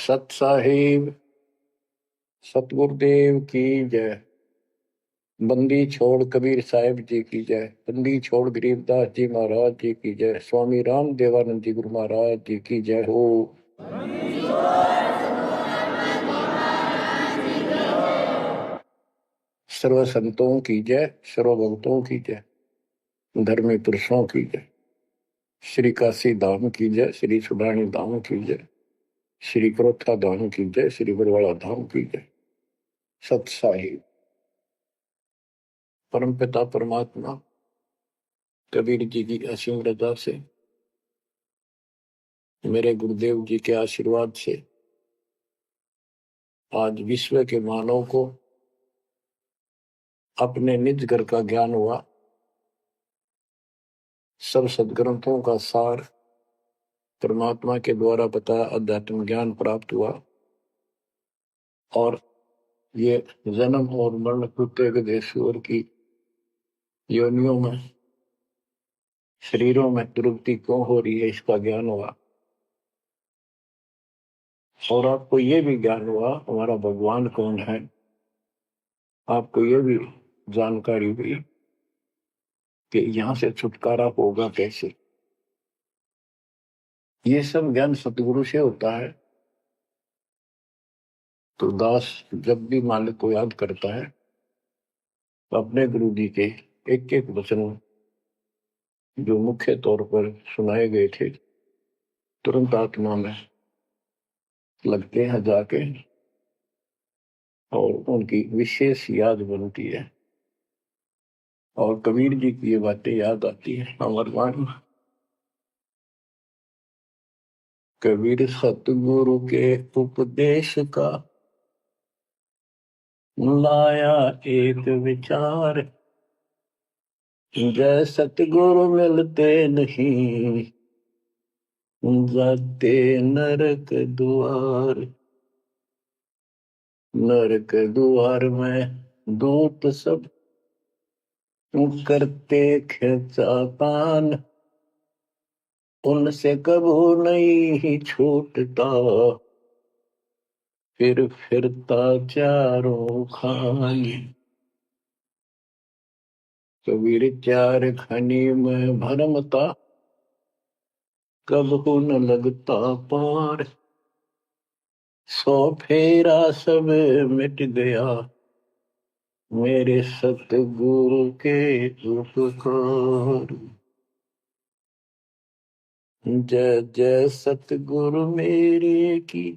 सत साहिब सतगुरुदेव की जय। बंदी छोड़ कबीर साहिब जी की जय। बंदी छोड़ गरीबदास जी महाराज जी की जय। स्वामी राम देवानंद जी गुरु महाराज जी की जय हो। सर्व संतों की जय, सर्व भक्तों की जय, धर्मी पुरुषों की जय। श्री काशी धाम की जय, श्री सुडानी धाम की जय, श्री क्रोथा धाम की जय, श्री बरवाड़ा धाम की जय। सत साहिब परमपिता परमात्मा कबीर जी की असीम रजा से, मेरे गुरुदेव जी के आशीर्वाद से आज विश्व के मानव को अपने निज घर का ज्ञान हुआ। सब सदग्रंथों का सार परमात्मा के द्वारा बताया अध्यात्म ज्ञान प्राप्त हुआ और ये जन्म और मरण प्रत्येक देशवर की योनियों में, शरीरों में तृप्ति क्यों हो रही है, इसका ज्ञान हुआ। और आपको ये भी ज्ञान हुआ हमारा भगवान कौन है। आपको ये भी जानकारी हुई कि यहां से छुटकारा होगा कैसे। ये सब ज्ञान सतगुरु से होता है। तो दास जब भी मालिक को याद करता है तो अपने गुरु जी के एक एक वचन जो मुख्य तौर पर सुनाए गए थे तुरंत आत्मा में लगते हैं जाके और उनकी विशेष याद बनती है और कबीर जी की ये बातें याद आती है। अमरवाणी कबीर सतगुरु के उपदेश का लाया एक विचार, जय सतगुरु मिलते नहीं जाते नरक द्वार। नरक द्वार में दूत सब करते खिंचातान, उनसे कबू नहीं छूटता फिर फिरता चारों खानी। कबीर चार खनी में भरमता कबहू न लगता पार। 100 फेरा सब मिट गया मेरे सतगुरु के उपकार। जय जय सतगुरु मेरे की,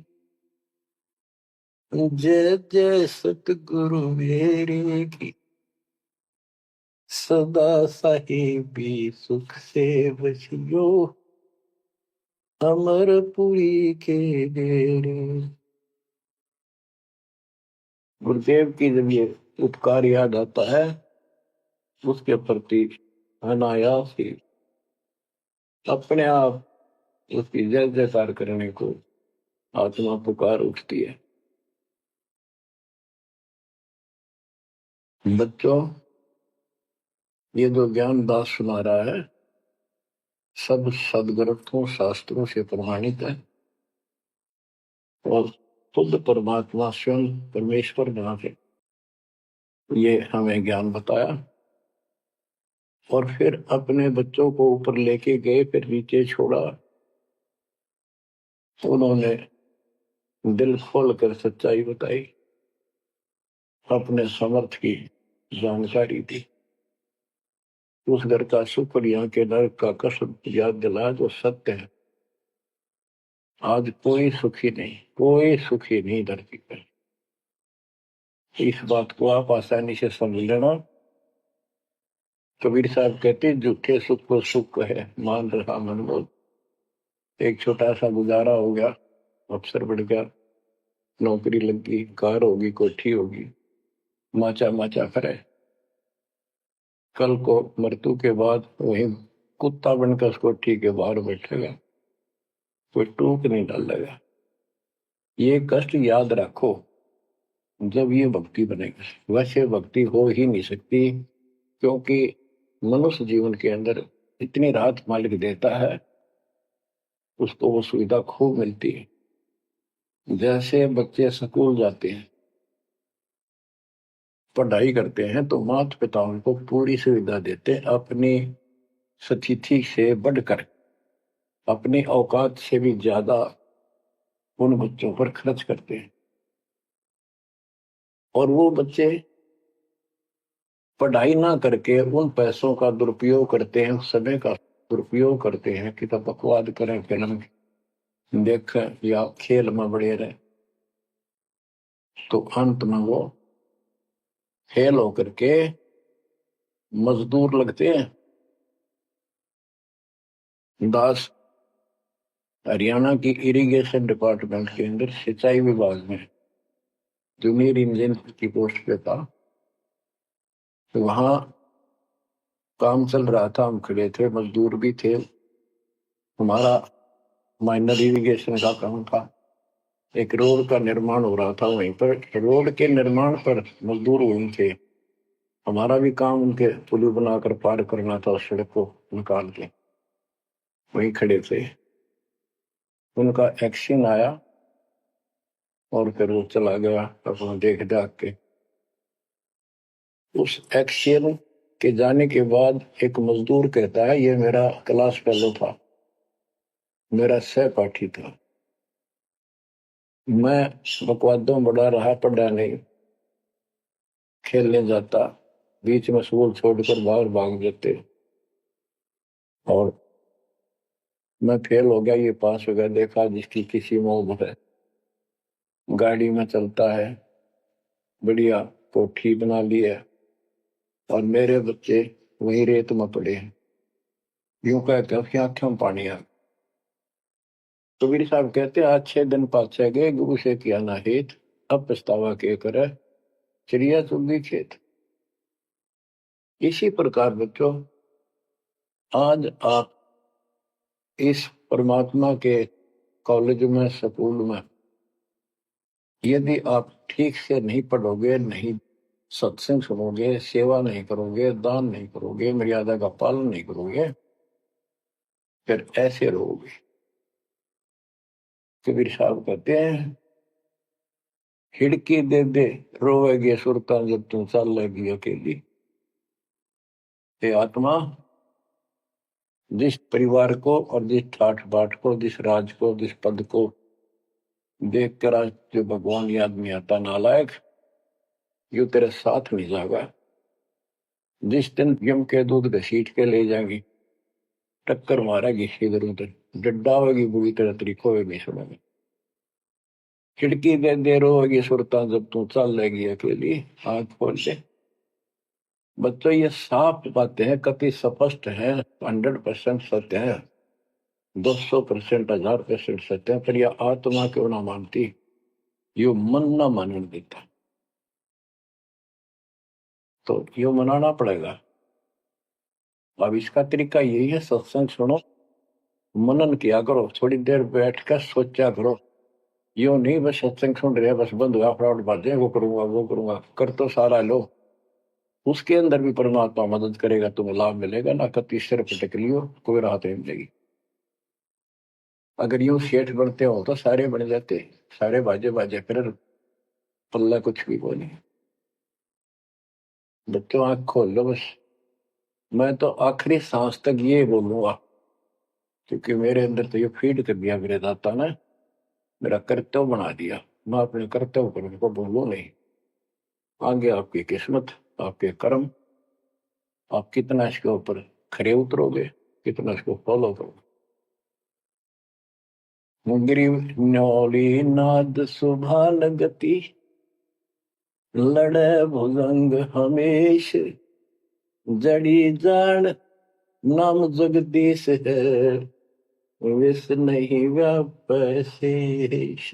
जय जय सतगुरु मेरे की। सदा साहिबी सुख से बसियो अमरपुरी के डेरे। गुरुदेव की जब ये उपकार याद आता है उसके प्रति अनायास ही अपने आप उसकी जय जयकार करने को आत्मा पुकार उठती है। बच्चों, ये जो ज्ञान दास सुना रहा है सब सदग्रंथों शास्त्रों से प्रमाणित है और खुद परमात्मा स्वयं परमेश्वर बना के ये हमें ज्ञान बताया और फिर अपने बच्चों को ऊपर लेके गए, फिर नीचे छोड़ा। उन्होंने दिल खोल कर सच्चाई बताई, अपने समर्थ की जानकारी दी। उस घर का सुख और यहाँ के नरक का कष्ट याद दिलाया जो सत्य है। आज कोई सुखी नहीं धरती पर। इस बात को आप आसानी से समझ लेना। कबीर साहब कहते झूठे सुख को सुख है मान रहा मनमोल। एक छोटा सा गुजारा हो गया, अफसर बढ़ गया, नौकरी लग गई, कार होगी, कोठी होगी, माचा माचा करे। कल को मृत्यु के बाद वही कुत्ता बनकर उस कोठी के बाहर बैठेगा, कोई टूक नहीं डालेगा। ये कष्ट याद रखो जब ये भक्ति बनेगी। वैसे भक्ति हो ही नहीं सकती क्योंकि मनुष्य जीवन के अंदर इतनी राहत मालिक देता है, उसको वो सुविधा खूब मिलती है। जैसे बच्चे स्कूल जाते हैं, पढ़ाई करते हैं, तो माता पिताओं को पूरी सुविधा देते हैं, अपनी स्थिति से बढ़कर, अपनी औकात से भी ज्यादा उन बच्चों पर खर्च करते हैं। और वो बच्चे पढ़ाई ना करके उन पैसों का दुरुपयोग करते हैं, उस समय का दुरुपयोग करते हैं कि तब बकवाद करें, फिल्म देखें या खेल में बड़े रहे, तो अंत में वो फेल होकर के मजदूर लगते हैं। दास हरियाणा की इरिगेशन डिपार्टमेंट के अंदर सिंचाई विभाग में जूनियर इंजीनियर की पोस्ट पे था, तो वहां काम चल रहा था, हम खड़े थे, मजदूर भी थे, हमारा माइनर इरिगेशन का काम था। एक रोड का निर्माण हो रहा था, वहीं पर रोड के निर्माण पर मजदूर वहीं थे, हमारा भी काम उनके पुल बनाकर पार करना था, सड़क को निकाल के वहीं खड़े थे। उनका एक्शन आया और फिर वो चला गया अपना देख दाख के। उस एक्शन के जाने के बाद एक मजदूर कहता है, ये मेरा क्लास फेलो था, मेरा सहपाठी था, मैं बकवादों में बड़ा रहा, पढ़ा नहीं, खेलने जाता, बीच में स्कूल छोड़कर बाहर भाग जाते, और मैं फेल हो गया, ये पास हो गया। देखा जिसकी किसी मोह है, गाड़ी में चलता है, बढ़िया कोठी बना ली है, और मेरे बच्चे वही रेत में पड़े हैं। यूं कहते हैं उसकी आंखों में पानी आ। कबीर साहब कहते, आज 6 दिन पाछे गए, गुरु से किया ना हित, अब पछतावा के करे, चिड़िया चुगी खेत। इसी प्रकार बच्चों, आज आप इस परमात्मा के कॉलेज में, स्कूल में, यदि आप ठीक से नहीं पढ़ोगे, नहीं सत्संग सुनोगे, सेवा नहीं करोगे, दान नहीं करोगे, मर्यादा का पालन नहीं करोगे, फिर ऐसे रहोगे। कबीर साहब कहते हैं, खिड़की दे दे रोवेगी सुरता, जब तुम चल लेगी अकेली। हे आत्मा, जिस परिवार को और जिस ठाठ बाट को, जिस राज को, जिस पद को देख कर आज जो भगवान याद नहीं आता, नालायक, यू तेरे साथ नहीं जाएगा। जिस दिन यम के दूध घसीट के ले जाएंगी, टक्कर मारेगी इधर उधर, डड्डा होगी बुरी तरह तरीको होगी सुनेगी। खिड़की दे दे रोगी सुरता, जब तू चल लेगी अकेली, आंख खोल दे। बच्चों, ये साफ बातें हैं, कति स्पष्ट है, 100% सत्य है, 200%, 1000% सत्य है, पर यह आत्मा क्यों ना मानती, यो मन ना मानने देता, तो यो मनाना पड़ेगा। अब इसका तरीका यही है, सत्संग सुनो, मनन किया करो, थोड़ी देर बैठ कर सोचा करो। यो नहीं बस सत्संग सुन रहे, बस बंद हुआ फटाफट बातें, वो करूंगा वो करूंगा, कर तो सारा लो, उसके अंदर भी परमात्मा मदद करेगा, तुम्हें लाभ मिलेगा ना, कति सिर पटक लियो, कोई राहत नहीं मिलेगी। अगर यूं सेठ बनते हो तो सारे बन जाते, सारे बाजे बाजे, फिर पल्ला कुछ भी को नहीं। बच्चों, आंख खोल लो बस। मैं तो आखिरी सांस तक ये बोलूंगा, क्योंकि मेरे अंदर तो ये फीड कर दिया मेरे दाता ने, मेरा कर्तव्य बना दिया, मैं अपने कर्तव्य पर उनको बोलूं नहीं। आगे आपकी किस्मत, आपके कर्म, आप कितना इसके ऊपर खरे उतरोगे, कितना इसको फॉलो करोगे। ग्रीव न्योली नाद सुभान गति, लड़े भुजंग हमेश, जड़ी जान नाम जगदीश है, विष नहीं व्यापै शेष।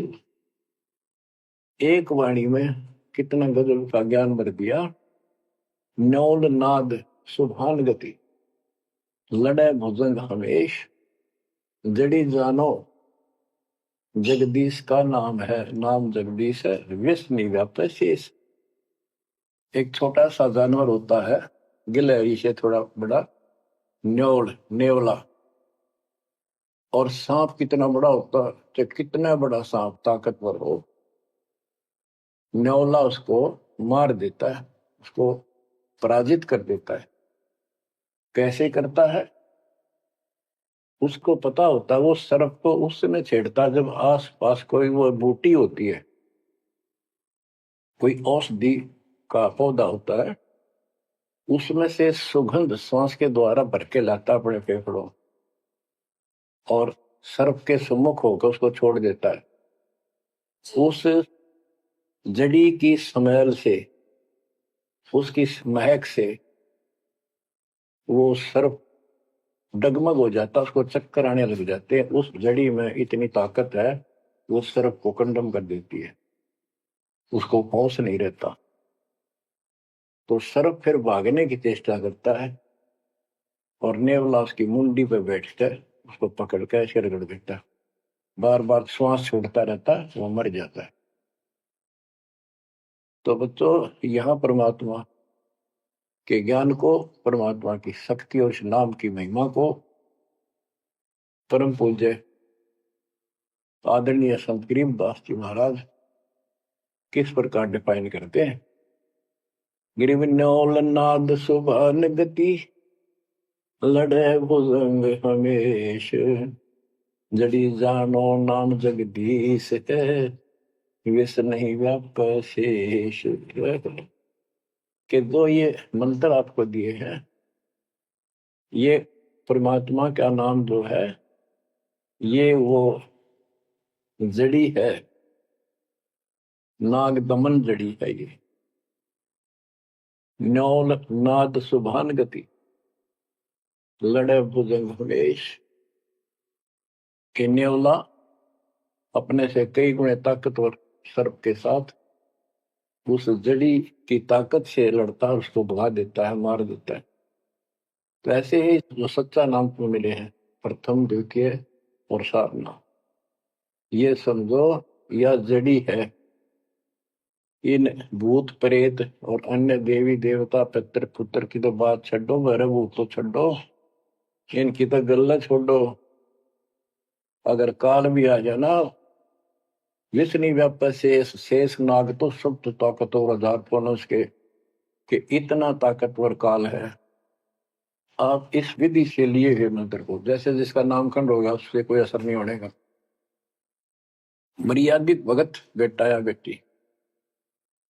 एक वाणी में कितना गजब का ज्ञान भर दिया। न्योल नाद सुभान गति, लड़े भुजंग हमेश, जड़ी जानो जगदीश का नाम है, नाम जगदीश है, विष नहीं व्यापै शेष। एक छोटा सा जानवर होता है, गिलहरी से थोड़ा बड़ा, न्योल, नेवला, और सांप कितना बड़ा होता है, तो कितना बड़ा सांप ताकतवर हो, न्योला उसको मार देता है, उसको पराजित कर देता है। कैसे करता है? उसको पता होता है वो सर्प को उस समय छेड़ता है जब आस पास कोई वो बूटी होती है, कोई औषधि का पौधा होता है, उसमें से सुगंध श्वास के द्वारा भर के लाता अपने फेफड़ों, और सर्प के सम्मुख होकर उसको छोड़ देता है। उस जड़ी की स्मेल से, उसकी महक से वो सर्प डगमग हो जाता, उसको चक्कर आने लग जाते हैं। उस जड़ी में इतनी ताकत है, वो सर्प को कंडम कर देती है, उसको होश नहीं रहता। तो सर्प फिर भागने की चेष्टा करता है और नेवला उसकी मुंडी पे बैठकर उसको पकड़ कर ऐसे रगड़ देता है, बार बार श्वास छोड़ता रहता है, वो मर जाता है। तो बच्चों, यहाँ परमात्मा के ज्ञान को, परमात्मा की शक्ति और उस नाम की महिमा को परम पूज्य आदरणीय संत गरीबदास जी महाराज किस प्रकार डिफाइन करते हैं। गिरिवन्योल नाद सुभान गति, लड़े भुजंग हमेश, जड़ी जानो नाम जगदीश है, विष नहीं व्याप शेष। के दो ये मंत्र आपको दिए हैं, ये परमात्मा का नाम जो है, ये वो जड़ी है, नाग दमन जड़ी है। ये न्योल नाद सुभान गति, लड़े भुजंग हमेश, के न्योला अपने से कई गुणे ताकतवर सर्प के साथ उस जड़ी की ताकत से लड़ता है, उसको भगा देता है, मार देता है। तो ऐसे ही जो सच्चा नाम को मिले हैं, प्रथम द्वितीय और सारना, ये समझो यह जड़ी है। इन भूत प्रेत और अन्य देवी देवता पितर पुत्र की तो बात छो, मेरे भूत तो छो, इनकी तो गल्ला छोड़ो। अगर काल भी आ जाए ना, विष्णु व्याप शेष, शेष नाग तो सब तो ताकतवर हजार पनुष के, कि इतना ताकतवर काल है। आप इस विधि से लिए हुए मंत्र को, जैसे जिसका नामकरण होगा उससे कोई असर नहीं होने का। मर्यादित भगत बेटा या बेटी,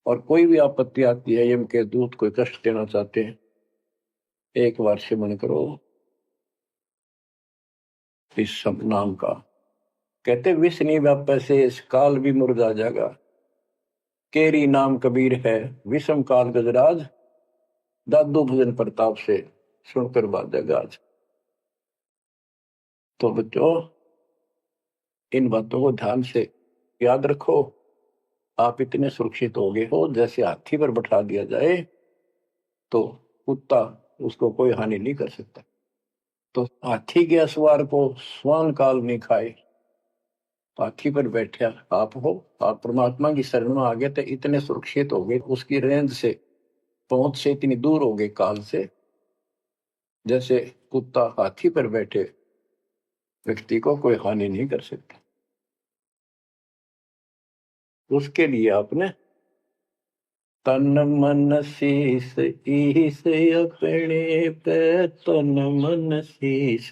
और कोई भी आपत्ति आती है, यम के दूत कोई कष्ट देना चाहते हैं, एक बार सिमरण करो इस सब नाम का। कहते विष नहीं व्याप से इस काल भी मुरझा जाएगा, केरी नाम कबीर है, विषम काल गजराज, दादू भजन प्रताप से सुनकर बाजेगा आज। तो बच्चों, इन बातों को ध्यान से याद रखो। आप इतने सुरक्षित हो गए हो, जैसे हाथी पर बैठा दिया जाए तो कुत्ता उसको कोई हानि नहीं कर सकता। तो हाथी के असवार को स्वान काल नहीं खाए, हाथी पर बैठे आप हो, आप परमात्मा की शरण में आ गए तो इतने सुरक्षित हो गए, उसकी रेंज से, पहुंच से इतनी दूर हो गए काल से, जैसे कुत्ता हाथी पर बैठे व्यक्ति को कोई हानि नहीं कर सकता। उसके लिए आपने तन मन शीस ईस अपने पे, तन मन शीस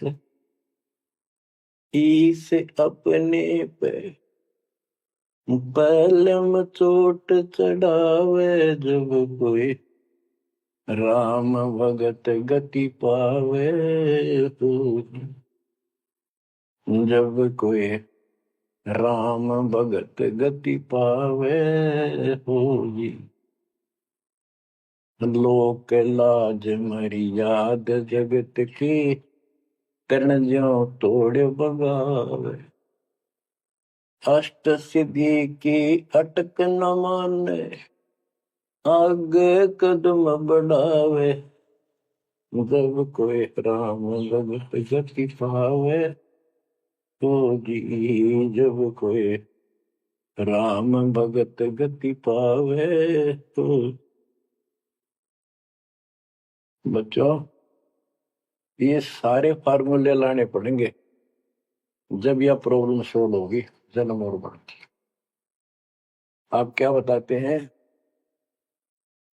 ईस अपने पे, पलम चोट चढ़ावे जब कोई, राम भगत गति पावे हो, जब कोई राम भगत गति पावे हो जी। लोक लाज मर्याद जगत की, तरण ज्यों तोड़ बगावे, अष्ट सिद्धि की अटक न माने, आगे कदम बढ़ावे, जब कोई राम भगत गति पावे हो जी, जब कोई राम भगत गति पावे तो। बच्चों, ये सारे फार्मूले लाने पड़ेंगे। जब यह प्रॉब्लम सोल्व होगी जन्म और मरण की। आप क्या बताते हैं?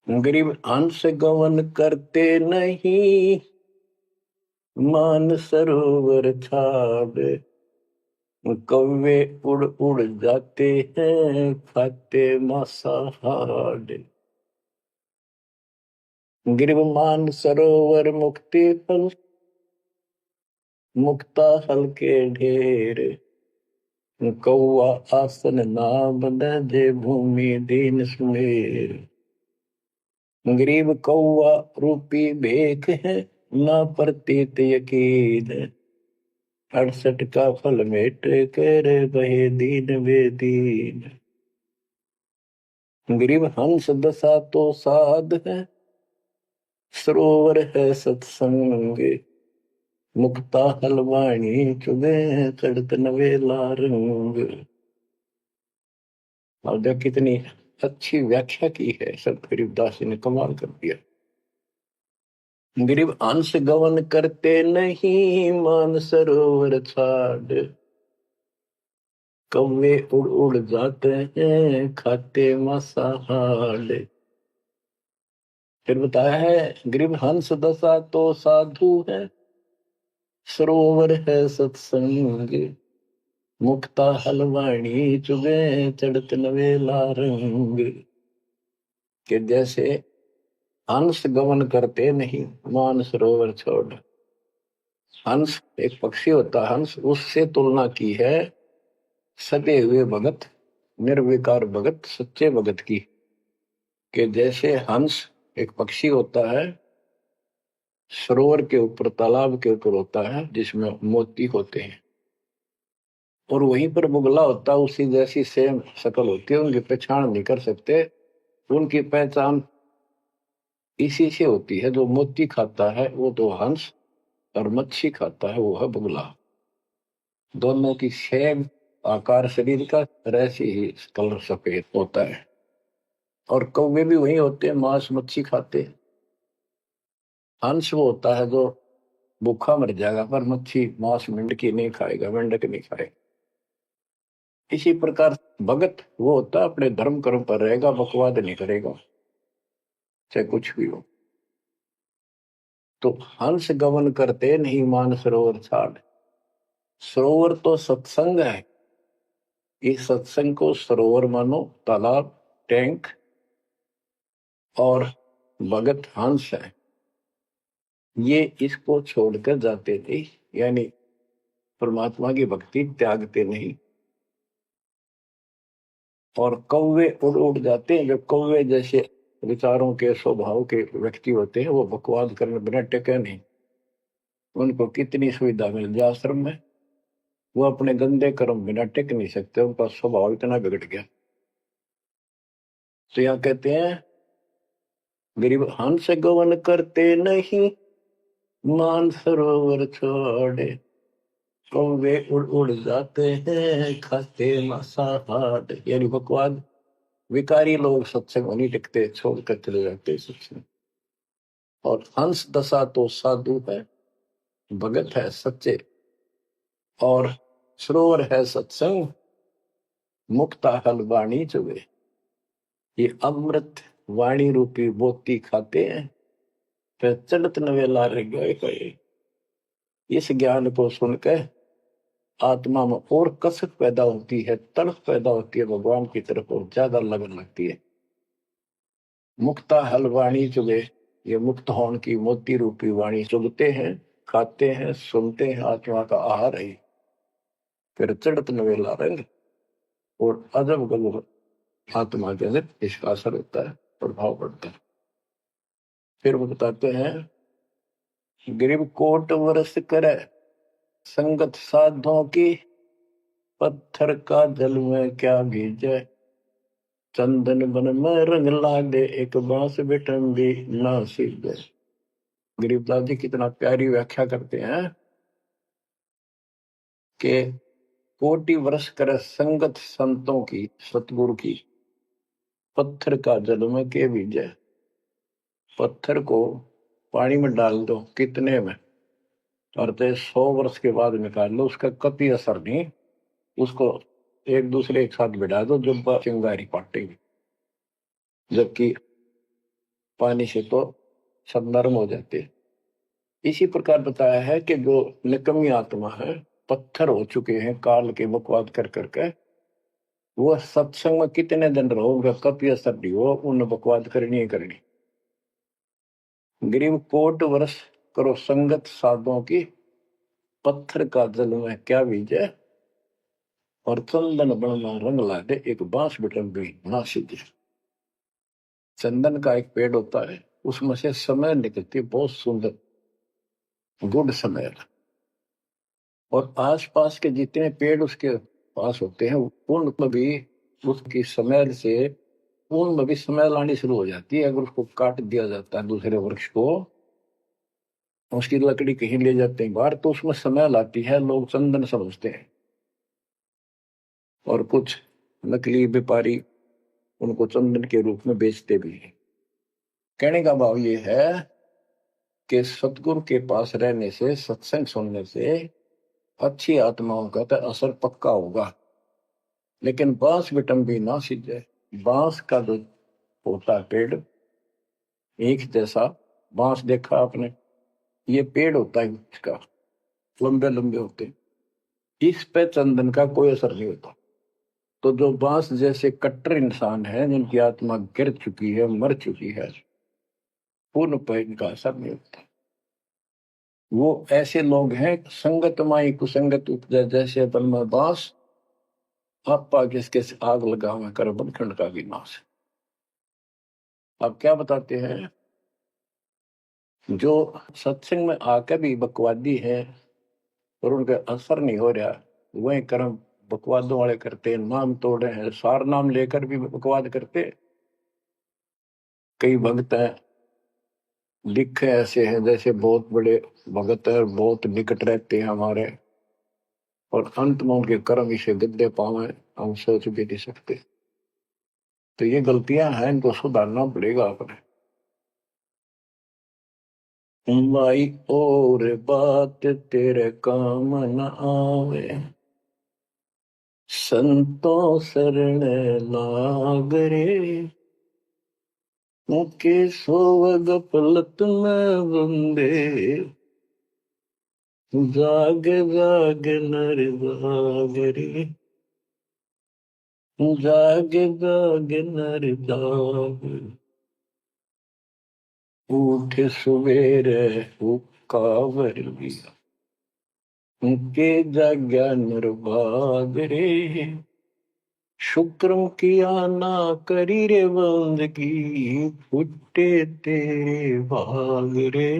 गरीब हंस गवन करते नहीं, मान सरोवर छाड़, कौवे उड़ उड़ जाते हैं, खाते मांसाहार। गिरव मान सरोवर मुक्ति फल, मुक्ता हल के ढेर, कौआ आसन नाम दे भूमि दीन सुमेर। गरीब कौआ रूपी भेख है, ना प्रतीत यकीन, 68 का फल मेट कर बहे दीन बेदीन। गरीब हंस दशा तो साध है, सरोवर है सत्संग, मुक्ता हलवाणी चुगे चढ़त नवेला रंग। और देख कितनी अच्छी व्याख्या की है संत गरीबदास जी ने, कमाल कर दिया। गरीब अंश गवन करते नहीं, मान सरोवर छाड़, कौवे उड़ उड़ जाते हैं, खाते मांसाहार। फिर बताया है, गरीब हंस दशा तो साधु है, सरोवर है सत्संग, मुक्ता हलवाणी चुगे चढ़त नवेला रंग। कि जैसे हंस गमन करते नहीं, मान सरोवर छोड़। हंस एक पक्षी होता, हंस उससे तुलना की है सदे हुए भगत, निर्विकार भगत, सच्चे भगत की। कि जैसे हंस एक पक्षी होता है, सरोवर के ऊपर, तालाब के ऊपर होता है जिसमें मोती होते हैं, और वहीं पर बुगला होता है, उसी जैसी सेम शक्ल होती है, उनकी पहचान नहीं कर सकते। उनकी पहचान इसी से होती है, जो मोती खाता है वो तो हंस, और मच्छी खाता है वो है बुगला। दोनों की सेम आकार शरीर का, ऐसे ही कलर सफेद होता है। और कौवे भी वही होते हैं, मांस मच्छी खाते हैं। हंस वो होता है जो भूखा मर जाएगा, पर मच्छी मांस मेंढकी नहीं खाएगा, मेंढक नहीं खाएगा। इसी प्रकार भगत वो होता है अपने धर्म कर्म पर रहेगा, बकवाद नहीं करेगा, चाहे कुछ भी हो। तो हंस गमन करते नहीं, मान सरोवर छाड़। सरोवर तो सत्संग है, इस सत्संग को सरोवर मानो, तालाब, टैंक, और भगत हंस है, ये इसको छोड़कर जाते थे, यानी परमात्मा की भक्ति त्यागते नहीं। और कौवे उड़ उड़ जाते हैं, जो कौवे जैसे विचारों के स्वभाव के व्यक्ति होते हैं, वो बकवाद करने बिना टेके नहीं। उनको कितनी सुविधा मिल जाए आश्रम में, वो अपने गंदे कर्म बिना टिक नहीं सकते, उनका स्वभाव इतना बिगड़ गया। तो यहाँ कहते हैं, गरीब हंस गवन करते नहीं, मान सरोवर छोड़े, कौवे उड़ उड़ जाते हैं, खाते मांसाहार। यानी बकवाद, विकारी लोग सत्संग नहीं टिकते, छोड़कर चले जाते सत्संग। और हंस दशा तो साधु है, भगत है सच्चे, और सरोवर है सत्संग, मुक्ता हल वाणी चुगे। ये अमृत वाणी रूपी मोती खाते हैं, फिर चलत नवेला रह गए। इस ज्ञान को सुनकर आत्मा में और कसक पैदा होती है, तड़प पैदा होती है भगवान की तरफ, और ज्यादा लगन लगती है। मुक्ता हल वाणी चुगे, ये मुक्त होने की मोती रूपी वाणी चुगते हैं, खाते हैं, सुनते हैं, आत्मा का आहार है। फिर चढ़त नवेला रंग, और अजब गजब आत्मा के अंदर इसका असर होता है, प्रभाव पड़ता है। फिर वो बताते हैं, गरीब कोट वर्ष करे, संगत साधों की, पत्थर का जल में क्या भीजे, चंदन बन में रंग लागे, एक बांस बिटन भी ना सीधे। गरीबदास जी कितना प्यारी व्याख्या करते हैं कि कोटि वर्ष कर संगत संतों की, सतगुरु की, पत्थर का जल में के भीजे। पत्थर को पानी में डाल दो, कितने में? और तो 100 वर्ष के बाद निकाल लो, उसका कभी असर नहीं। उसको एक दूसरे के साथ बिठा दो, जब चिंगारी काटेगी, जबकि पानी से तो सब नरम हो जाते हैं। इसी प्रकार बताया है कि जो निकम्मी आत्मा है, पत्थर हो चुके हैं काल के बकवाद कर करके, वो सत्संग में कितने दिन रहो, उनका कभी असर नहीं हो, उन बकवाद करनी ही करनी। गरीब कोट वर्ष करो संगत साधुओं की, पत्थर का जल में क्या बीजे, और चंदन बनना रंग ला दे, एक बांस बिटम भी ना सीधे। चंदन का एक पेड़ होता है, उसमें से समय निकलती है बहुत सुंदर, गुड समय। और आसपास के जितने पेड़ उसके पास होते हैं, उनमें भी उसकी स्मेल से, उनमें भी स्मेल आनी शुरू हो जाती है। अगर उसको काट दिया जाता है दूसरे वृक्ष को, उसकी लकड़ी कहीं ले जाते हैं बाहर, तो उसमें स्मेल आती है, लोग चंदन समझते हैं। और कुछ नकली व्यापारी उनको चंदन के रूप में बेचते भी हैं। कहने का भाव ये है कि सतगुरु के पास रहने से, सत्संग सुनने से अच्छी आत्माओं का तो असर पक्का होगा। लेकिन बांस बिटम भी ना सीधे। बांस का जो होता है पेड़, एक जैसा बांस देखा आपने, ये पेड़ होता है इसका, लंबे लंबे होते हैं, इस पे चंदन का कोई असर नहीं होता। तो जो बांस जैसे कट्टर इंसान है, जिनकी आत्मा गिर चुकी है, मर चुकी है, पूर्ण पे इनका असर नहीं होता। वो ऐसे लोग हैं, संगत माई कुसंगत उपजा, जैसे अपन में बांस, आपा किसके आग लगा हुआ कर बनखंड का विनाश। अब क्या बताते हैं, जो सत्संग में आकर भी बकवादी है और उनका असर नहीं हो रहा, वही कर्म बकवादों वाले करते, नाम तोड़े हैं, सार नाम लेकर भी बकवाद करते। कई भक्त हैं, लिखे ऐसे हैं जैसे बहुत बड़े भगत है, बहुत निकट रहते हैं हमारे, और अंत में उनके कर्म इसे गद्दे पावे, हम सोच भी नहीं सकते। तो ये गलतियां हैं, इनको सुधारना पड़ेगा अपने। माई और बात तेरे काम न आवे, संतों शरण लाग रे, मुके सोवग पलत में बंदे, जाग जाग नर जाग रे, जाग जाग नर जाग, उठ सवेरे हुक्कावर लिया, मुके जाग्या नर भाग रे, शुक्रम किया ना करी रे बंदगी, फुटे तेरे भाग रे,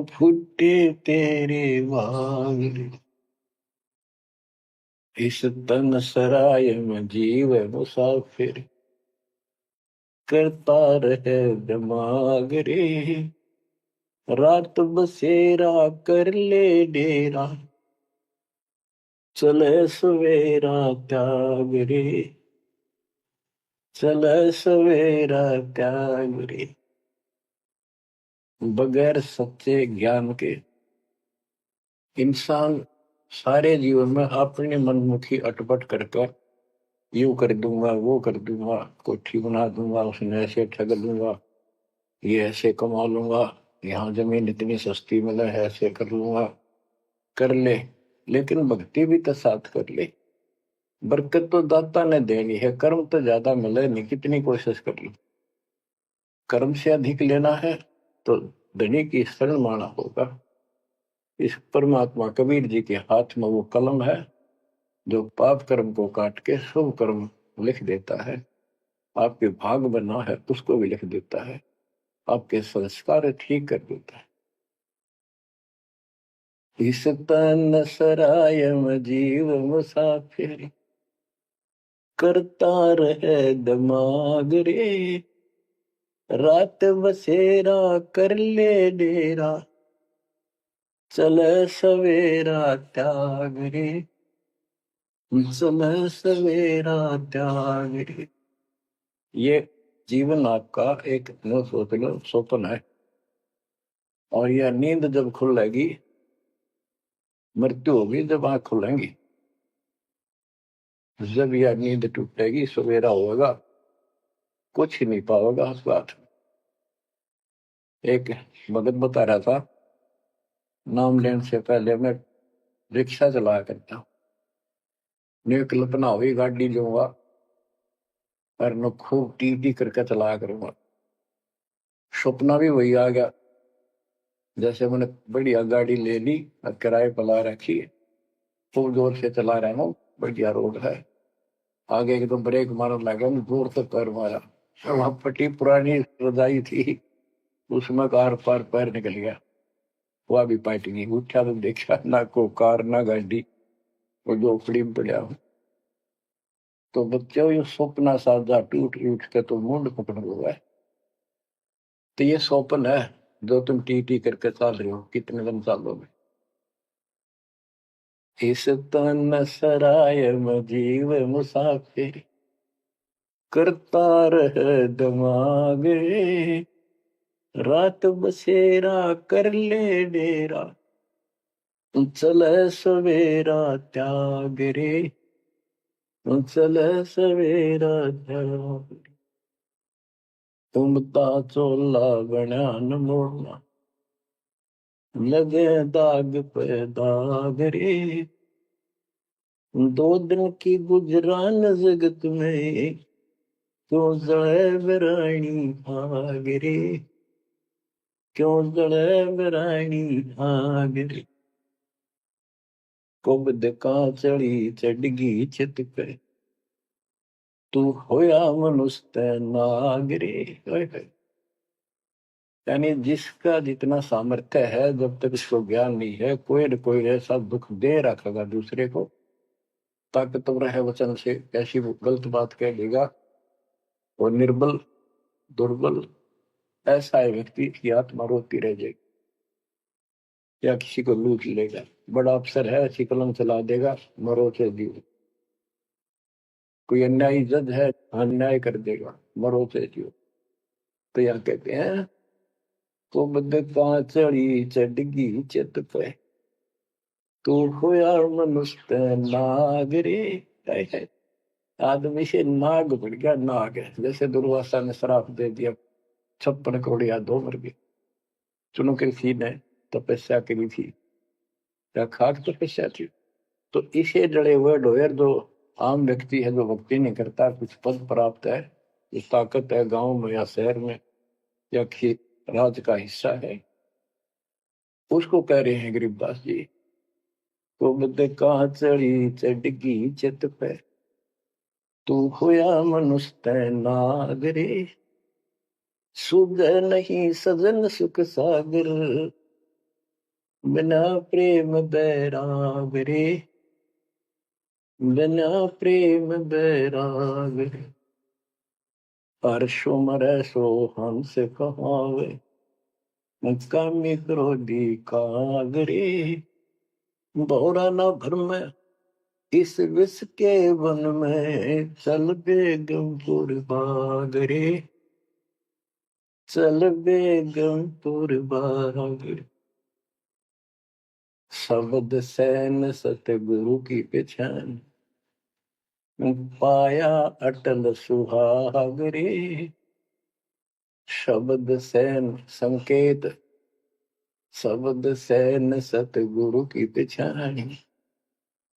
फुटे तेरे भाग रे। इस तन सराय में जीव मुसाफिर, करता रहे दिमाग रे, रात बसेरा कर ले डेरा, चले सवेरा त्याग रे, चले सवेरा त्याग रे। बगैर सच्चे ज्ञान के इंसान सारे जीवन में अपने मनमुखी अटपट करके, यूं कर दूंगा, वो कर दूंगा, कोठी बना दूंगा, उसने ऐसे ठग लूंगा, ये ऐसे कमा लूंगा, यहाँ जमीन इतनी सस्ती मिले है, ऐसे कर लूंगा, कर ले। लेकिन भक्ति भी तो साथ कर ले। बरकत तो दाता ने देनी है, कर्म तो ज्यादा मिले नहीं, कितनी कोशिश कर लो। कर्म से अधिक लेना है तो धनी की शरण माना होगा। इस परमात्मा कबीर जी के हाथ में वो कलम है, जो पाप कर्म को काट के शुभ कर्म लिख देता है। आपके भाग बना है उसको भी लिख देता है, आपके संस्कार ठीक कर देता है। इस तन सराय में जीव मुसाफिर, करता रहे दिमाग रे, रात बसेरा कर ले डेरा, चले सवेरा त्याग रे, चले सवेरा त्याग रे। ये जीवन आपका एक, नो सोच लो, स्वप्न है। और यह नींद जब खुलेगी, मृत्यु होगी जब आंख खुलेंगी। जब यह नींद टूटेगी, सवेरा होगा, कुछ ही नहीं पाओगा उस बात। एक भगत बता रहा था, नाम लेने से पहले मैं रिक्शा चलाया करता हूँ, ने कल्पना हुई गाड़ी लूंगा और मैं खूब टी करके चलाया करूंगा। सपना भी वही आ गया, जैसे मैंने बढ़िया गाड़ी ले ली और किराए पर ला रखी है, खूब जोर से चला रहा हूँ, बढ़िया रोड है, आगे एकदम ब्रेक मारने लगा, जोर से पैर मारा, वहां पट्टी पुरानी रजाई थी, उसमें कार पार पैर निकल गया, वह भी पार्टी नहीं उठा, तो देखा ना को कार ना गाड़ी, वो झोपड़ी में पड़ा हूँ। तो बच्चों ये सपना साजा टूट उठ के तो मुंड पकड़ हुआ है। तो ये स्वप्न है जो तुम टी करके चल रहे हो, कितने दिन चलोगे। इस तन सराय में जीव मुसाफिर, करता रह दिमाग रे, रात बसेरा कर ले डेरा, चले सवेरा त्याग रे, चले सवेरा त्याग। तुम ता चोला बना न मोड़ना, लगे दाग पे दाग रे, दो दिन की गुजरान जगत में, क्यों जड़े बरानी आग रे, क्यों जड़े बरानी आग रे। कुबद का चढ़ी चढ़गी चित पे, तू होया मनुष्य नाग रे। यानी जिसका जितना सामर्थ्य है, जब तक इसको ज्ञान नहीं है, कोई न कोई ऐसा दुख दे रखेगा दूसरे को, ताकतवर है वचन से ऐसी गलत बात कह देगा, और निर्बल दुर्बल ऐसा है व्यक्ति की आत्मा रोती रह जाएगी, या किसी को लूट लेगा। बड़ा अफसर है, अच्छी कलम चला देगा, मरो से जीव। कोई अन्यायी जज है, अन्याय कर देगा, मरो से जीव। तो यह कहते हैं, तो बदका चढ़ी चढ़गी चित पे, तू होया मनुष्य नाग रे। आदमी से नाग बढ़ गया, नाग है। जैसे दुर्वासा ने श्राप दे दिया, 56 करोड़ यादव मर गए। चुनो कृषि ने तपस्या करी थी, क्या खाक तपस्या थी। तो इसे जड़े हुए ढोयर जो आम व्यक्ति है, जो भक्ति नहीं करता, कुछ पद प्राप्त है, जो ताकत है गांव में या शहर में या राज का हिस्सा है, उसको कह रहे हैं गरीबदास जी, तो बद का चढ़ी चढ़गी चित पे, तू होया मनुष्य नाग रे, सुध नहीं सजन सुख सागर, बिना प्रेम बैराग रे, बिना प्रेम बैराग रे। हर्षो मरै सो हंस कहावे, कामी क्रोधी काग रे, भौरा न भ्रम इस विष के वन में, चल बेगमपुर बाग रे, चल बेगमपुर बाग रे। शब्द सैन सतगुरु की पहचान, पाया अटल सुहाग रे। शब्द सैन संकेत, शब्द सैन सतगुरु की पहचान,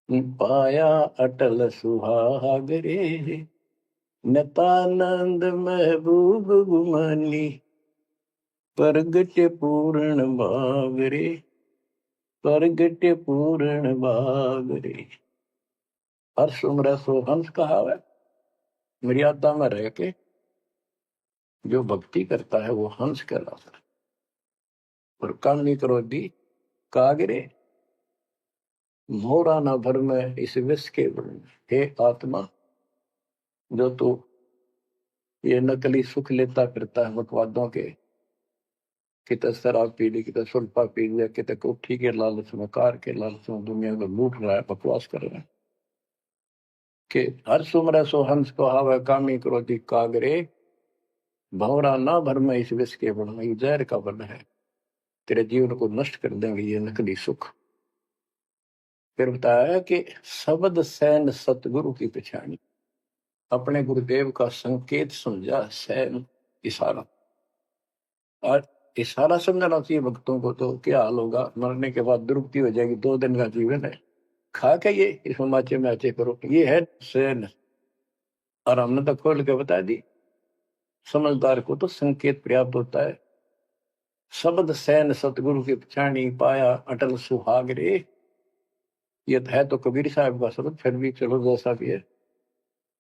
पाया अटल सुहाग रे। नतानंद महबूब गुमानी, प्रगट पूर्ण भाग रे, प्रगट पूर्ण भाग रे। हर्ष उम्र सो हंस कहा है, मर्यादा में रह के जो भक्ति करता है वो हंस कहलाता है। और कामी क्रोधी कागरे, मोरा न भर में इस विष के वर्ण। हे आत्मा, जो तू ये नकली सुख लेता फिरता है मतवादों के, कितने शराब पी ली, कितने सुल्फा पी लिया, कितने कोठी के लालच में, कार के लालच में दुनिया को लूट रहा है, बकवास कर रहा है कि हर सुमर सो हंस को हावे, कामी क्रोधी कागरे, भंवरा ना भर में इस विष के वर्ण। ये जहर का वर्ण है, तेरे जीवन को नष्ट कर देंगे ये नकली सुख। फिर बताया कि शब्द सैन सतगुरु की पहचानी, अपने गुरुदेव का संकेत समझा सैन, इशारा। और इशारा समझना चाहिए भक्तों को, तो क्या हाल होगा, मरने के बाद दुर्गति हो जाएगी, 2 दिन का जीवन है, खा के ये इसमें माचे मैचे करो, ये है सैन। और हमने तो खोल के बता दी, समझदार को तो संकेत पर्याप्त होता है। शब्द सैन सतगुरु की पहचानी, पाया अटल सुहाग रे। ये है तो कबीर साहब का शब्द, फिर भी चलो जैसा भी है।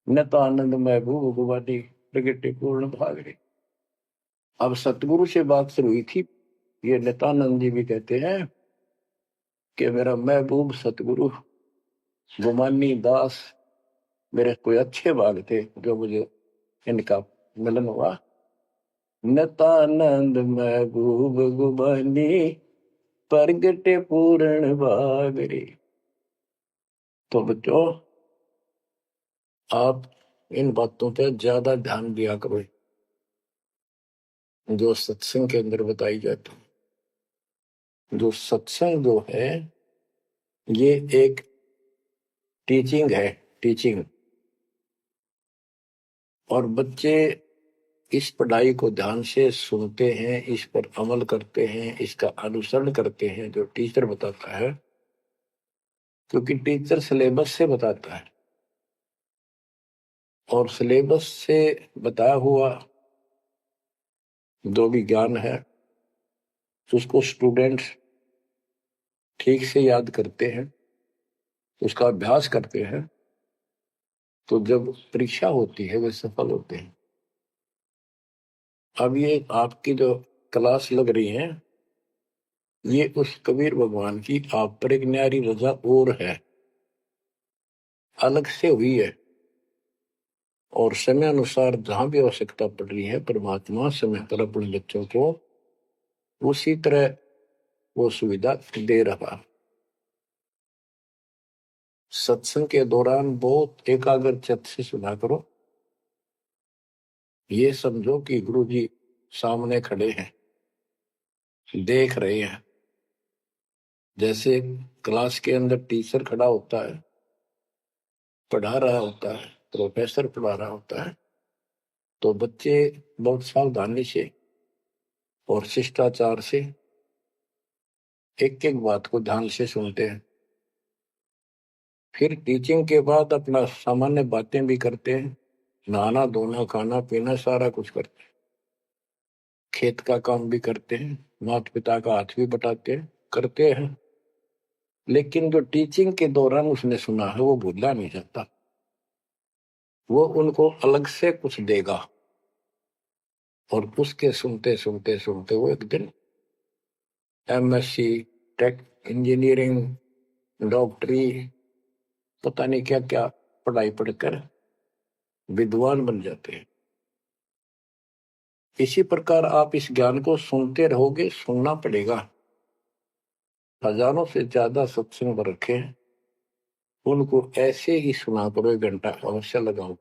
न तो आनंद महबूब भगवानी प्रगटे पूर्ण भाग रे। अब सतगुरु से बात शुरू हुई थी, ये नित्यानंद जी भी कहते हैं कि मेरा महबूब सतगुरु गुमानी दास, मेरे कोई अच्छे भाग थे जो मुझे इनका मिलन हुआ। नित्यानंद महबूब गुमानी प्रगटे पूर्ण भाग रे। तो बच्चों, आप इन बातों पे ज्यादा ध्यान दिया करो जो सत्संग के अंदर बताई जाती है। जो सत्संग जो है ये एक टीचिंग है, टीचिंग। और बच्चे इस पढ़ाई को ध्यान से सुनते हैं, इस पर अमल करते हैं, इसका अनुसरण करते हैं जो टीचर बताता है, क्योंकि टीचर सिलेबस से बताता है और सिलेबस से बताया हुआ जो भी ज्ञान है उसको स्टूडेंट्स ठीक से याद करते हैं, उसका अभ्यास करते हैं, तो जब परीक्षा होती है वे सफल होते हैं। अब ये आपकी जो क्लास लग रही है ये उस कबीर भगवान की आप पर एक न्यारी रजा और है, अलग से हुई है। और समय अनुसार जहां भी आवश्यकता पड़ रही है परमात्मा समय पर अपने बच्चों को उसी तरह वो सुविधा दे रहा। सत्संग के दौरान बहुत एकाग्र चित्त से सुना करो। ये समझो कि गुरु जी सामने खड़े हैं, देख रहे हैं। जैसे क्लास के अंदर टीचर खड़ा होता है, पढ़ा रहा होता है, प्रोफेसर पढ़ा रहा होता है, तो बच्चे बहुत सावधानी से और शिष्टाचार से एक एक बात को ध्यान से सुनते हैं। फिर टीचिंग के बाद अपना सामान्य बातें भी करते हैं, नहाना धोना खाना पीना सारा कुछ करते हैं, खेत का काम भी करते हैं, माता पिता का हाथ भी बटाते हैं, करते हैं। लेकिन जो टीचिंग के दौरान उसने सुना है वो भूलना नहीं चाहता, वो उनको अलग से कुछ देगा। और उसके सुनते सुनते सुनते वो एक दिन एमएससी, टेक, इंजीनियरिंग, डॉक्टरी, पता नहीं क्या क्या पढ़ाई पढ़कर विद्वान बन जाते हैं। इसी प्रकार आप इस ज्ञान को सुनते रहोगे, सुनना पड़ेगा। हजारों से ज्यादा सत्संग रखे, उनको ऐसे ही सुना करो, 1 घंटा अवश्य लगाओ।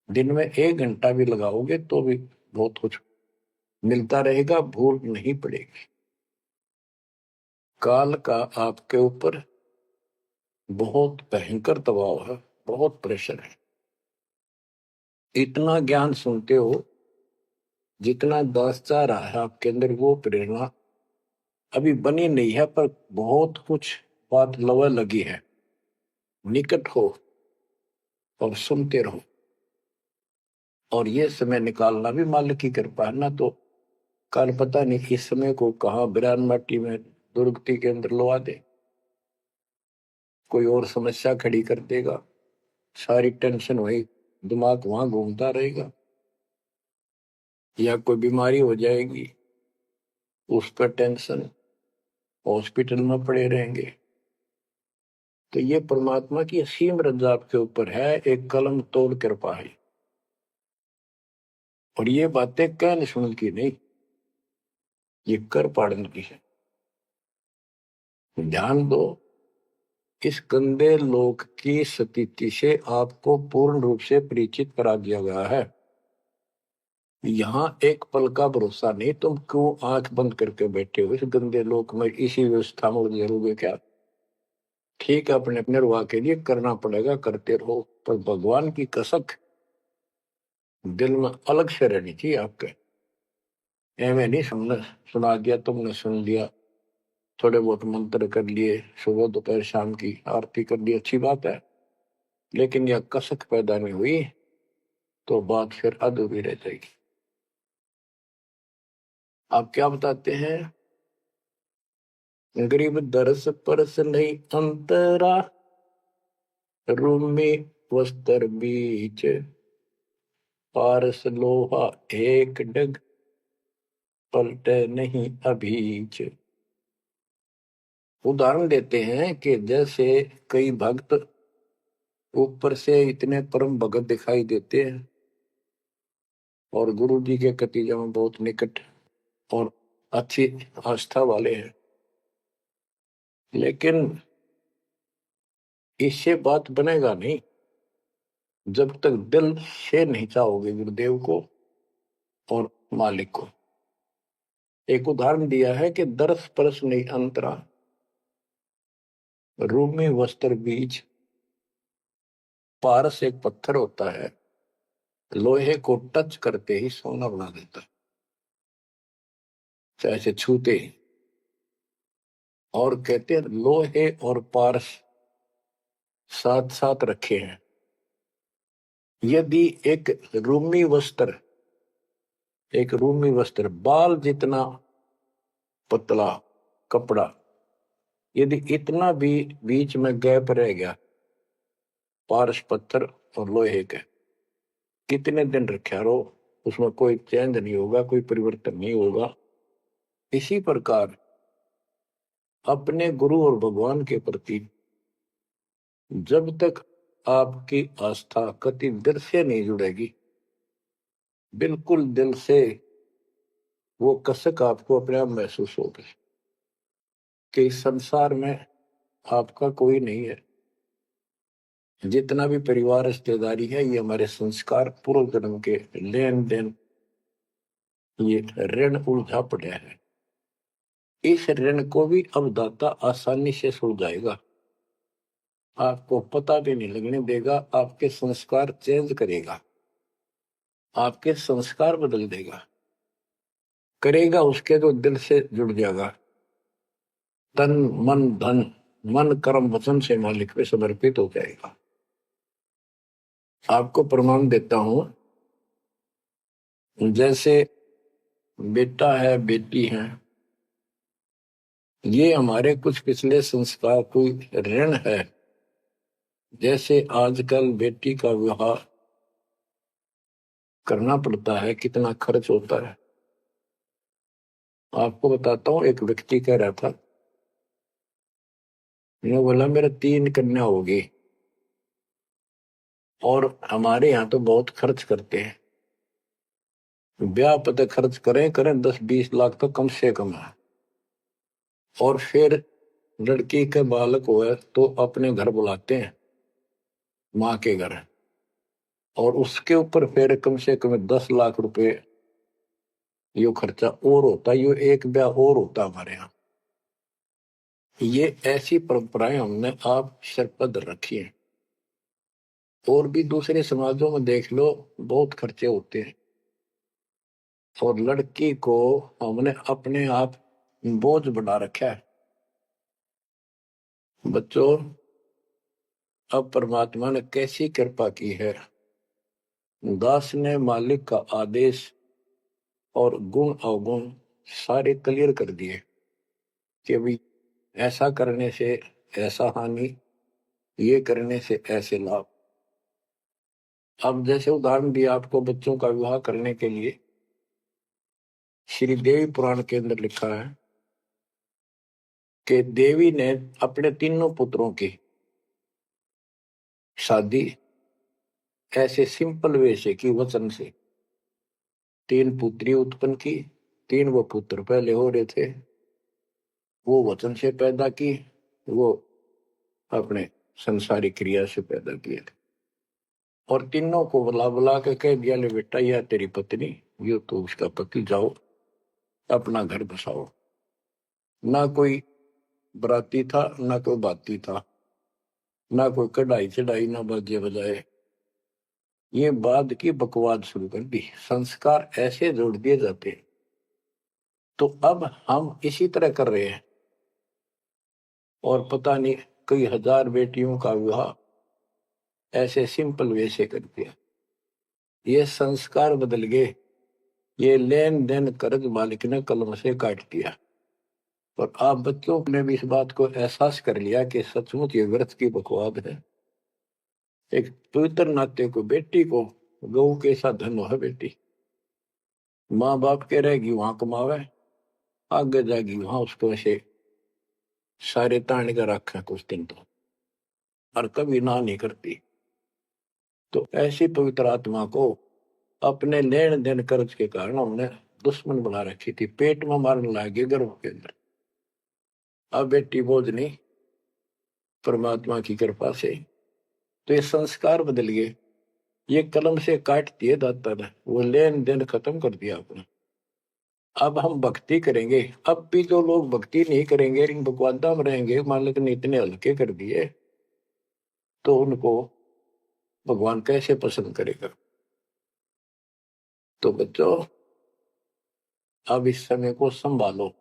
दिन में 1 घंटा भी लगाओगे तो भी बहुत कुछ मिलता रहेगा, भूल नहीं पड़ेगी। काल का आपके ऊपर बहुत भयंकर दबाव है, बहुत प्रेशर है। इतना ज्ञान सुनते हो, जितना दास चाह रहा है आपके अंदर वो प्रेरणा अभी बनी नहीं है, पर बहुत कुछ बात लवा लगी है। निकट हो और सुनते रहो। और ये समय निकालना भी मालिक की कृपा है ना, तो कल पता नहीं इस समय को कहाँ बिरान माटी में दुर्गति के अंदर लवा दे, कोई और समस्या खड़ी कर देगा, सारी टेंशन वही दिमाग वहां घूमता रहेगा, या कोई बीमारी हो जाएगी उस पर टेंशन, हॉस्पिटल में पड़े रहेंगे। तो ये परमात्मा की असीम रजा आपके ऊपर है, एक कलम तोड़ कृपा है। और ये बातें कहने सुन की नहीं, ये कर पाड़न की है। ध्यान दो, इस गंदे लोक की स्थिति से आपको पूर्ण रूप से परिचित करा दिया गया है। यहाँ एक पल का भरोसा नहीं, तुम क्यों आंख बंद करके बैठे हो इस गंदे लोक में, इसी व्यवस्था में उलझे रहोगे क्या? ठीक है, अपने निर्वाह के लिए करना पड़ेगा, करते रहो, पर भगवान की कसक दिल में अलग से रहनी चाहिए आपके। एवं नहीं सुनना, सुना दिया तुमने, सुन लिया, थोड़े बहुत मंत्र कर लिए, सुबह दोपहर शाम की आरती कर ली, अच्छी बात है, लेकिन यह कसक पैदा नहीं हुई तो बात फिर अधूरी रह जाएगी। आप क्या बताते हैं? गरीब दरस परस नहीं अंतरा, रूमी वस्त्र बीच, पारस लोहा एक डग, पलटे नहीं अभीच। उदाहरण देते हैं कि जैसे कई भक्त ऊपर से इतने परम भगत दिखाई देते हैं और गुरु जी के कतीजा में बहुत निकट और अच्छी आस्था वाले हैं, लेकिन इससे बात बनेगा नहीं जब तक दिल से नहीं चाहोगे गुरुदेव को और मालिक को। एक उदाहरण दिया है कि दरस परस नहीं अंतरा, रूमी वस्त्र बीच। पारस एक पत्थर होता है, लोहे को टच करते ही सोना बना देता है, चाहे से छूते ही। और कहते हैं लोहे और पारस साथ साथ रखे हैं। यदि एक रूमी वस्त्र बाल जितना पतला कपड़ा, यदि इतना भी बीच में गैप रह गया पारस पत्थर और लोहे के, कितने दिन रखा रहो, उसमें कोई चेंज नहीं होगा, कोई परिवर्तन नहीं होगा। इसी प्रकार अपने गुरु और भगवान के प्रति जब तक आपकी आस्था कति दिल से नहीं जुड़ेगी, बिल्कुल दिल से, वो कसक आपको अपने आप महसूस होगी कि इस संसार में आपका कोई नहीं है। जितना भी परिवार रिश्तेदारी है, ये हमारे संस्कार पूर्व जन्म के लेन देन, ये ऋण उलझा पड़ा है। इस ऋण को भी अब दाता आसानी से सुलझाएगा, आपको पता भी नहीं लगने देगा, आपके संस्कार चेंज करेगा, आपके संस्कार बदल देगा, करेगा उसके जो दिल से जुड़ जाएगा, तन मन धन, मन कर्म वचन से मालिक पे समर्पित हो जाएगा। आपको प्रमाण देता हूं, जैसे बेटा है बेटी है, ये हमारे कुछ पिछले संस्कार कोई ऋण है। जैसे आजकल बेटी का विवाह करना पड़ता है, कितना खर्च होता है। आपको बताता हूँ, एक व्यक्ति कह रहा था, मैं बोला मेरा 3 कन्या होगी और हमारे यहाँ तो बहुत खर्च करते हैं, ब्याह पता खर्च करें करें 10-20 लाख तो कम से कम है, और फिर लड़की के बालक हुए तो अपने घर बुलाते हैं, माँ के घर, और उसके ऊपर फिर कम से कम 10 लाख रुपए यो खर्चा और होता, यो एक ब्याह और होता हमारे यहाँ। ये ऐसी परंपराएं हमने आप सर पर रखी है, और भी दूसरे समाजों में देख लो, बहुत खर्चे होते हैं, और लड़की को हमने अपने आप बोझ बना रखा है। बच्चों, अब परमात्मा ने कैसी कृपा की है, दास ने मालिक का आदेश और गुण अवगुण सारे क्लियर कर दिए कि भाई ऐसा करने से ऐसा हानि, ये करने से ऐसे लाभ। अब जैसे उदाहरण दिया आपको बच्चों का विवाह करने के लिए, श्री देवी पुराण के अंदर लिखा है कि देवी ने अपने तीनों पुत्रों की शादी ऐसे सिंपल वे से की, वचन से। 3 पुत्री उत्पन्न की, 3 वो पुत्र पहले हो रहे थे, वो वचन से पैदा की, वो अपने संसारी क्रिया से पैदा किए थे, और तीनों को बुला बुला के कह दिया, ले बेटा यह तेरी पत्नी, ये तो उसका पति, जाओ अपना घर बसाओ। ना कोई बराती था, ना कोई बाती था, ना कोई कढ़ाई चढ़ाई, ना बाजे बजाए। ये बाद की बकवाद शुरू कर दी, संस्कार ऐसे जोड़ दिए जाते हैं। तो अब हम इसी तरह कर रहे हैं, और पता नहीं कई हजार बेटियों का विवाह ऐसे सिंपल वे से कर दिया। ये संस्कार बदल गए, ये लेन देन कर्ज मालिक ने कलम से काट दिया। और आप बच्चों ने भी इस बात को एहसास कर लिया कि सचमुच ये व्रत की बकवाद है। एक पवित्र नाते को, बेटी को गऊ के साथ धन है बेटी, माँ बाप के रहेगी वहां कमावे, आगे जाएगी वहां उसको ऐसे सारे ताने का रखे कुछ दिन तो, और कभी ना नहीं करती। तो ऐसी पवित्र आत्मा को अपने लेन देन कर्ज के कारण हमने दुश्मन बना रखी थी, पेट में मारने लगे गर्भ के अंदर। अब बेटी बोझ नहीं, परमात्मा की कृपा से तो ये संस्कार बदल गए। ये कलम से काट दिए दाता ने, वो लेन देन खत्म कर दिया आपने। अब हम भक्ति करेंगे। अब भी जो लोग भक्ति नहीं करेंगे, इन बकवादा में रहेंगे, मालिक ने इतने हल्के कर दिए, तो उनको भगवान कैसे पसंद करेगा। तो बच्चों, अब इस समय को संभालो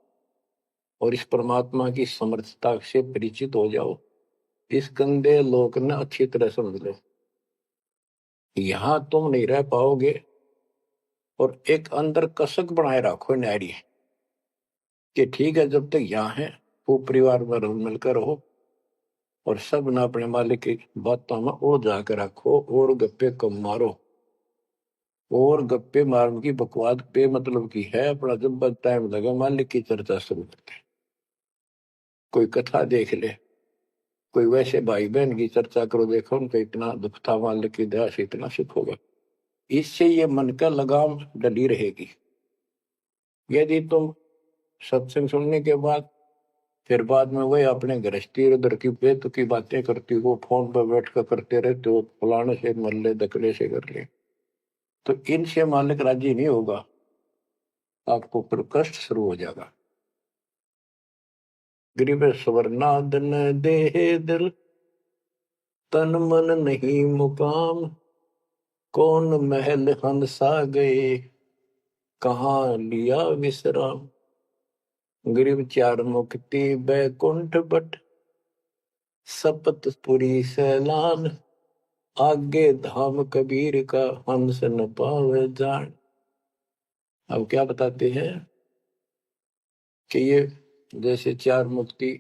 और इस परमात्मा की समर्थता से परिचित हो जाओ। इस गंदे लोक ने अच्छी तरह समझ लो, यहां तुम नहीं रह पाओगे। और एक अंदर कसक बनाए रखो नारी कि ठीक है, जब तक यहाँ है वो परिवार में रल मिलकर रहो, और सब ना अपने मालिक की बातों में ओ जाकर रखो, और गप्पे कम मारो। और गप्पे मारने की बकवाद पे मतलब की है, अपना जब टाइम लगा मालिक की चर्चा शुरू करते, कोई कथा देख ले, कोई वैसे भाई बहन की चर्चा करो, देखो उनका इतना दुख था, मालिक की दया से इतना सुख होगा। इससे ये मन का लगाम डली रहेगी। यदि तुम सत्संग सुनने के बाद फिर बाद में वही अपने गृहस्थी उधर की बेत की बातें करती हो, फोन पर बैठ कर करते रहते हो, फलाने से मर ले, दकड़े से कर ले, तो इनसे मालिक राजी नहीं होगा, आपको फिर कष्ट शुरू हो जाएगा। गरीब स्वर्णादन देह दिल, तन मन नहीं मुकाम, कौन महल हंसा गए, कहाँ लिया विश्राम। गरीब चार मुक्ति बैकुंठ बट, सपतपुरी सैलान, आगे धाम कबीर का, हंस न पावे जान। अब क्या बताते हैं कि ये जैसे चार मुक्ति,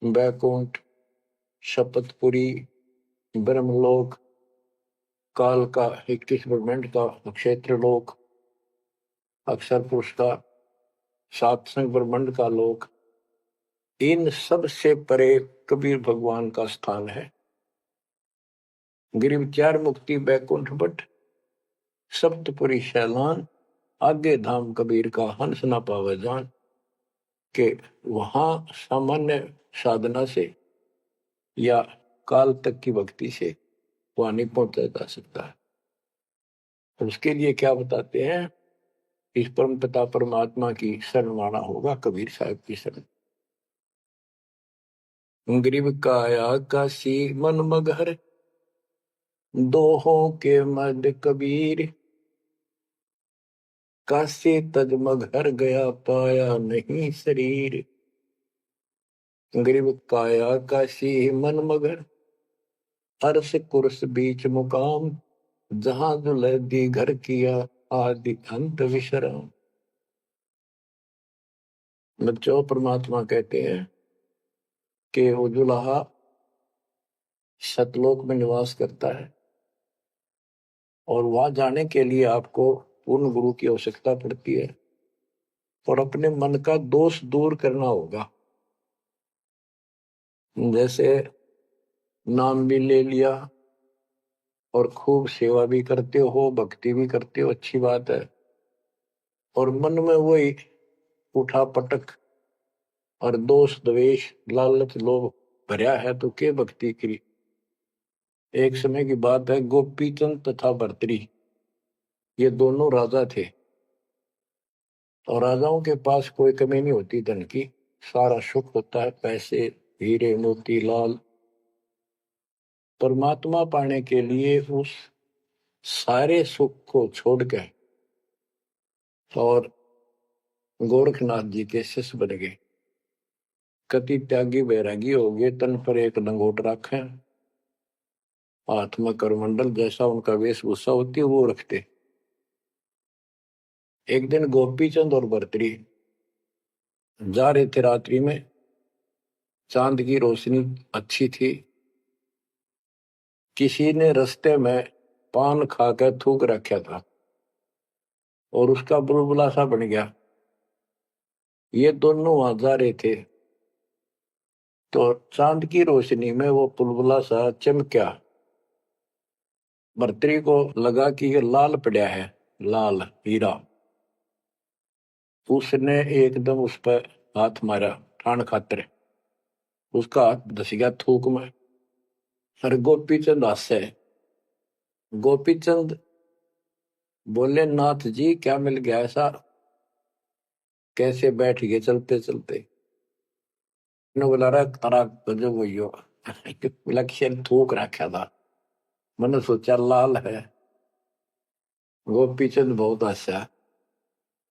बैकुंठ, शपथपुरी, ब्रह्मलोक, काल का 21 ब्रह्मांड का क्षेत्र लोक, अक्षर पुरुष का सातसंग ब्रह्मांड का लोक, इन सब से परे कबीर भगवान का स्थान है। गिरिव चार मुक्ति बैकुंठ बट, सप्तपुरी शैलान, आगे धाम कबीर का, हंस ना पावे जान। के वहां सामान्य साधना से या काल तक की भक्ति से वहां नहीं पहुंचा जा सकता है। तो उसके लिए क्या बताते हैं, इस परम पिता परमात्मा की शरण माना होगा, कबीर साहब की शरण। ग्रीव काया काशी मन मगहर, दोहों के मद कबीर, काशी तज मगहर गया, पाया नहीं शरीर। ग्रीव काया काशी मन मगर, अर्श कुर्स बीच मुकाम, जहां दुलहदी घर किया, आदि अंत विश्राम। बच्चों, परमात्मा कहते हैं कि वो दुल्हा सतलोक में निवास करता है, और वहां जाने के लिए आपको पूर्ण गुरु की आवश्यकता पड़ती है, और अपने मन का दोष दूर करना होगा। जैसे नाम भी ले लिया और खूब सेवा भी करते हो, भक्ति भी करते हो, अच्छी बात है, और मन में वही उठा पटक और दोष द्वेष लालच लोभ भरया है, तो के भक्ति करी। एक समय की बात है, गोपी चंद तथा भर्तरी ये दोनों राजा थे और राजाओं के पास कोई कमी नहीं होती धन की, सारा सुख होता है, पैसे, हीरे, मोती, लाल। परमात्मा पाने के लिए उस सारे सुख को छोड़कर और गोरखनाथ जी के शिष्य बन गए। कति त्यागी बैरागी हो गए, तन पर एक लंगोट रखे, हाथ में करमंडल, जैसा उनका वेशभूषा होती है वो रखते। एक दिन गोपीचंद और भर्तरी जा रहे थे रात्रि में, चांद की रोशनी अच्छी थी। किसी ने रास्ते में पान खाकर थूक रखा था और उसका बुलबुला सा बन गया। ये दोनों वहां जा रहे थे तो चांद की रोशनी में वो बुलबुला सा चमका। भर्तरी को लगा कि ये लाल पड़ा है, लाल हीरा। उसने एकदम उस पर हाथ मारा ठाण खातर, उसका हाथ धस गया थूक में। और गोपीचंद हंसे। गोपीचंद बोले, नाथ जी क्या मिल गया ऐसा, कैसे बैठ गए चलते चलते। बोला रहा तारा गजब हो लक्ष्य थूक रखा था, मैंने सोचा लाल है। गोपीचंद बहुत हंसा,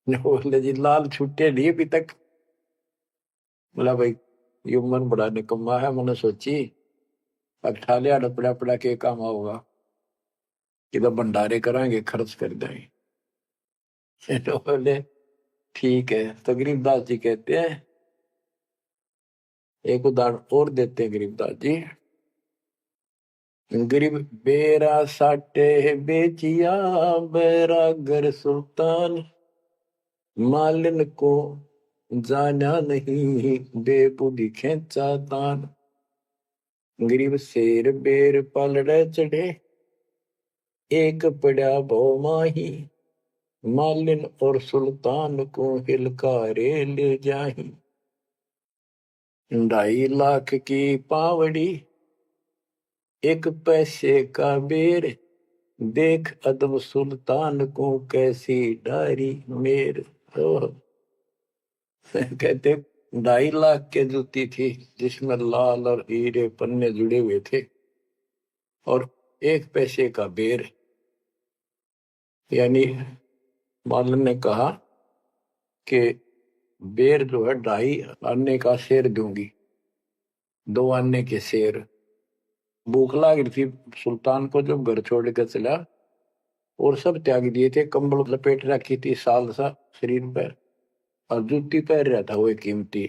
बोले जी लाल छुट्टे नहीं अभी तक। बोला भाई ये मन बड़ा निकम्मा है, मैंने सोची अब ठालिया डपड़ा पड़ा के काम होगा कि तो भंडारे कराएंगे, खर्च कर देंगे। तो बोले ठीक है। तो गरीबदास जी कहते हैं, एक उदाहरण और देते हैं गरीबदास जी। गरीब बेरा साटे बेचिया बैरागर सुल्तान, मालिन को जाना नहीं बेबुद्धि खेचा तान। गरीब शेर बेर पलड़े चढ़े, एक पड़ा भो माही, मालिन और सुल्तान को हिलकारे ले जाही। 2.5 लाख की पावड़ी, एक पैसे का बेर, देख अदब सुल्तान को कैसी डारी मेर। तो कहते 2.5 लाख के जूती थी जिसमें लाल और हीरे पन्ने जुड़े हुए थे और 1 पैसे का बेर। यानी मालन ने कहा कि बेर जो है 2.5 आने का शेर दूंगी, 2 आने के शेर। भूख लग रही थी सुल्तान को जब घर छोड़ कर चला, और सब त्याग दिए थे, कंबल लपेट रखी थी साल सा शरीर पर और जूती पहन रहा था वो कीमती।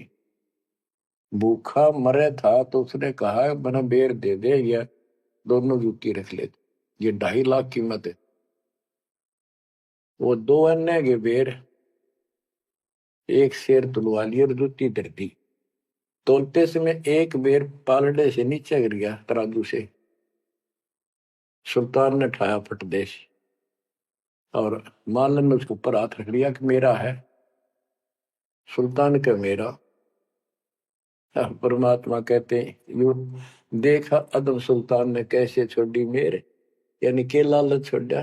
भूखा मरे था तो उसने कहा मैंने बेर दे दे या दोनों जूती रख ले, ये 2.5 लाख कीमत है। वो 2 अन्य के बेर, एक शेर तुलवा ली और जूती धर दी। तोलते समय एक बेर पालड़े से नीचे गिर गया तराजू से। सुल्तान ने ठाया फटदेश और मालन ने उसके ऊपर हाथ रख लिया कि मेरा है। सुल्तान का मेरा। परमात्मा कहते हैं यू देखा अदम सुल्तान ने कैसे छोड़ी मेरे, यानी के लालच छोड़ा।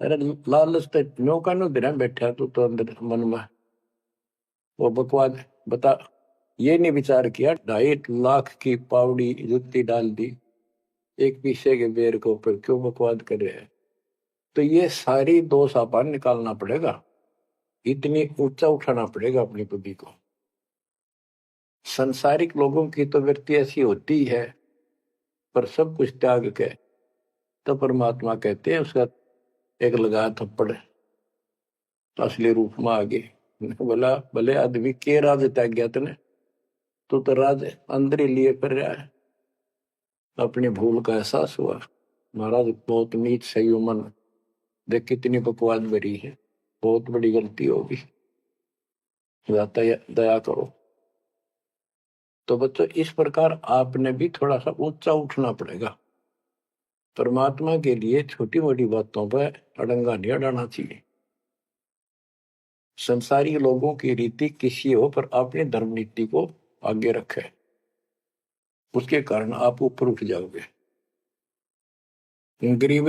अरे लालच तो नौका नो दिन बैठा तू तो अंदर मन में वो बकवाद बता। ये नहीं विचार किया 2.5 लाख की पावड़ी जुत्ती डाल दी एक पीछे के बेर को ऊपर, क्यों बकवाद कर रहे हैं। तो ये सारी दोष अपन निकालना पड़ेगा, इतनी ऊंचा उठाना पड़ेगा अपनी बुद्धि को। संसारिक लोगों की तो वृत्ति ऐसी होती है, पर सब कुछ त्याग के तो परमात्मा कहते हैं उसका एक लगा थप्पड़ असली रूप में आ गए। बोला भले आदमी के राज त्याग गया तने, तो राज अंदर ही लिए कर रहा है। अपनी भूल का एहसास हुआ, महाराज बहुत नीच सही मन, देख कितनी बकवाद भरी है, बहुत बड़ी गलती होगी, दया करो। तो बच्चों इस प्रकार आपने भी थोड़ा सा ऊंचा उठना पड़ेगा। परमात्मा के लिए छोटी मोटी बातों पर अड़ंगा नहीं अड़ाना चाहिए। संसारी लोगों की रीति किसी हो, पर अपनी धर्म नीति को आगे रखे, उसके कारण आप ऊपर उठ जाओगे। गरीब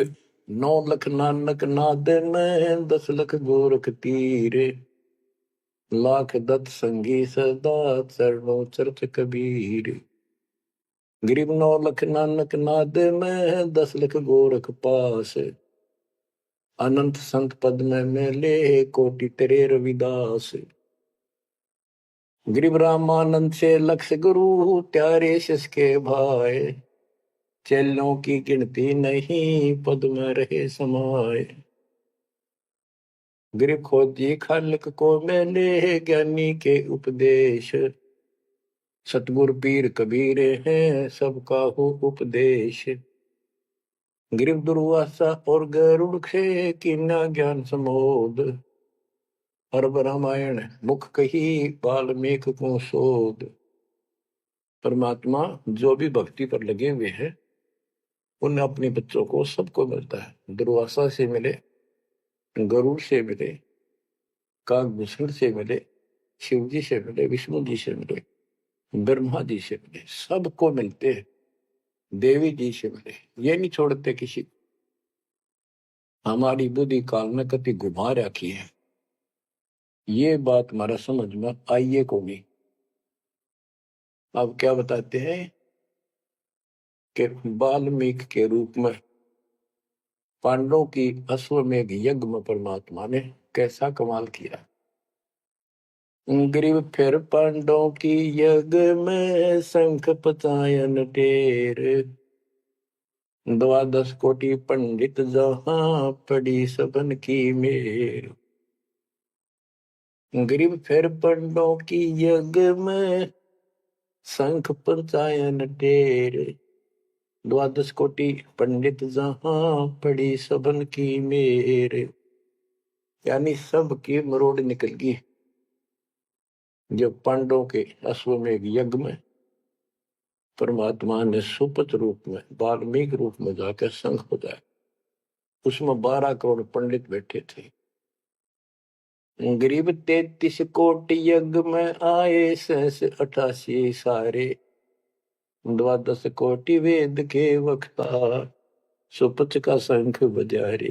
9 लख नानक नाद में 10 लख गोरख तीरे, लाख दत्त संगी सदा चरणों चरत कबीर। गरीब 9 लख नानक नाद में 10 लख गोरख पास, अनंत संत पद में मिले कोटि तेरे रविदास। गरीब रामानंद से लक्ष गुरु त्यारे शिष के भाई, चेलों की गिनती नहीं पद में रहे समाये। गरीब खोजी खालक को मिले ज्ञानी के उपदेश, सतगुरु पीर कबीर हैं सबका हो उपदेश। गरीब दुर्वासा और गरुड़ खे कीना ज्ञान समोद, अरब रामायण मुख कही वाल्मीकि को शोध। परमात्मा जो भी भक्ति पर लगे हुए हैं उन अपने बच्चों को सबको मिलता है। दुर्वासा से मिले, गरुड़ से मिले, काकभूषण से मिले, शिव जी से मिले, विष्णु जी से मिले, ब्रह्मा जी से मिले, सबको मिलते हैं। देवी जी से मिले, ये नहीं छोड़ते किसी। हमारी बुद्धि काल में कति घुमा रखी है, ये बात हमारा समझ में आइए को नहीं। अब क्या बताते हैं कि वाल्मीकि के रूप में पांडवों की अश्वमेघ यज्ञ में परमात्मा ने कैसा कमाल किया। गरीब फिर पांडवों की यज्ञ में शंख पचायन टेर, 12 कोटि पंडित जहां पड़ी सबन की मेर। गरीब फिर पांडवों की यज्ञ में शंख पचायन टेर, 12 कोटि पंडित जहां पड़ी सबन की मेर। यानी सब की मरोड़ निकल गई जब पांडवों के अश्वमेघ यज्ञ में परमात्मा ने सुपत रूप में वाल्मीकि रूप में जाकर शंख बजाया। उसमें 12 करोड़ पंडित बैठे थे। गरीब 33 कोटि यज्ञ में आए 88 सारे, 12 कोटि वेद के वक्ता सुपच का शंख बजारे।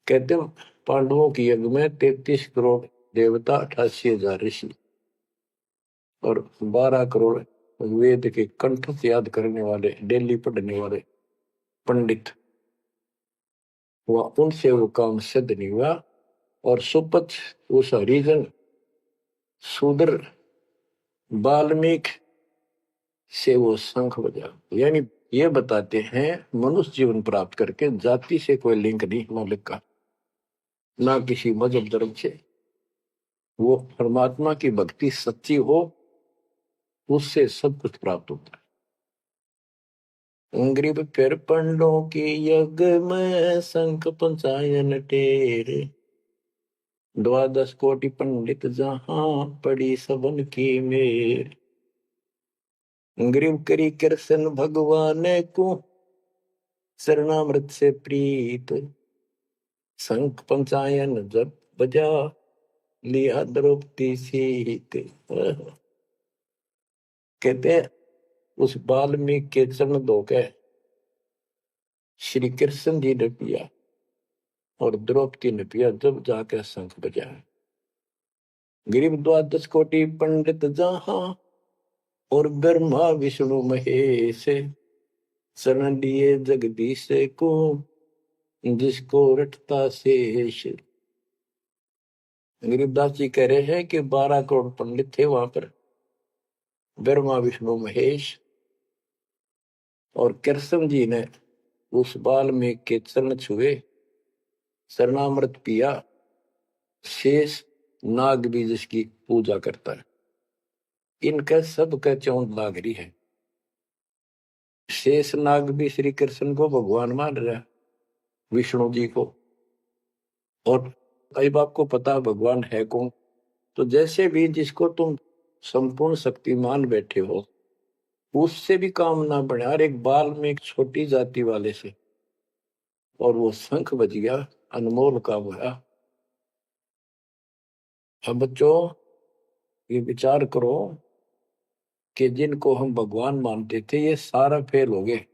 कहते पांडवों की यज्ञ में 33 करोड़ देवता, 88,000 ऋषि और 12 करोड़ वेद के कंठ से याद करने वाले, डेली पढ़ने वाले पंडित। वह उनसे वो काम सिद्ध नहीं हुआ और सुपथ उस हरिजन शूद्र वाल्मीकि से वो शंख बजा। यानी ये बताते हैं मनुष्य जीवन प्राप्त करके जाति से कोई लिंक नहीं मौलिक का, ना किसी मजहब धर्म से। वो परमात्मा की भक्ति सच्ची हो उससे सब कुछ प्राप्त होता है। गरीब फिर पंडों की यज्ञ में शंख पंचायन टेर, 12 कोटि पंडित जहां पड़ी सबन की मेर। गरीब करी कृष्ण भगवान को शरणामृत से प्रीत, शंख पंचायन जब बजा लिया द्रौपदी सीत। कहते हैं उस वाल्मीकि के चरण धोके श्री कृष्ण जी ने पिया और द्रौपदी ने पिया जब जाकर शंख बजाया। गरीब 12 कोटि पंडित जहां और ब्रह्मा विष्णु महेश, शरण लिए जगदीश को जिसको रटता शेष। गरीबदास जी कह रहे हैं कि 12 करोड़ पंडित थे वहां पर, ब्रह्मा विष्णु महेश, और कृष्ण जी ने उस वाल्मीकि के चरण छुए, शरणामृत पिया। शेष नाग भी जिसकी पूजा करता है, इनका सबका चौंध लाग रही है। शेष नाग भी श्री कृष्ण को भगवान मान रहा है, विष्णु जी को। और कई आपको पता भगवान है कौन, तो जैसे भी जिसको तुम संपूर्ण शक्तिमान बैठे हो उससे भी काम ना बने। और एक बाल में एक छोटी जाति वाले से और वो शंख बज गया, अनमोल काम हुआ। अब बच्चों ये विचार करो कि जिनको हम भगवान मानते थे ये सारा फेल हो गए।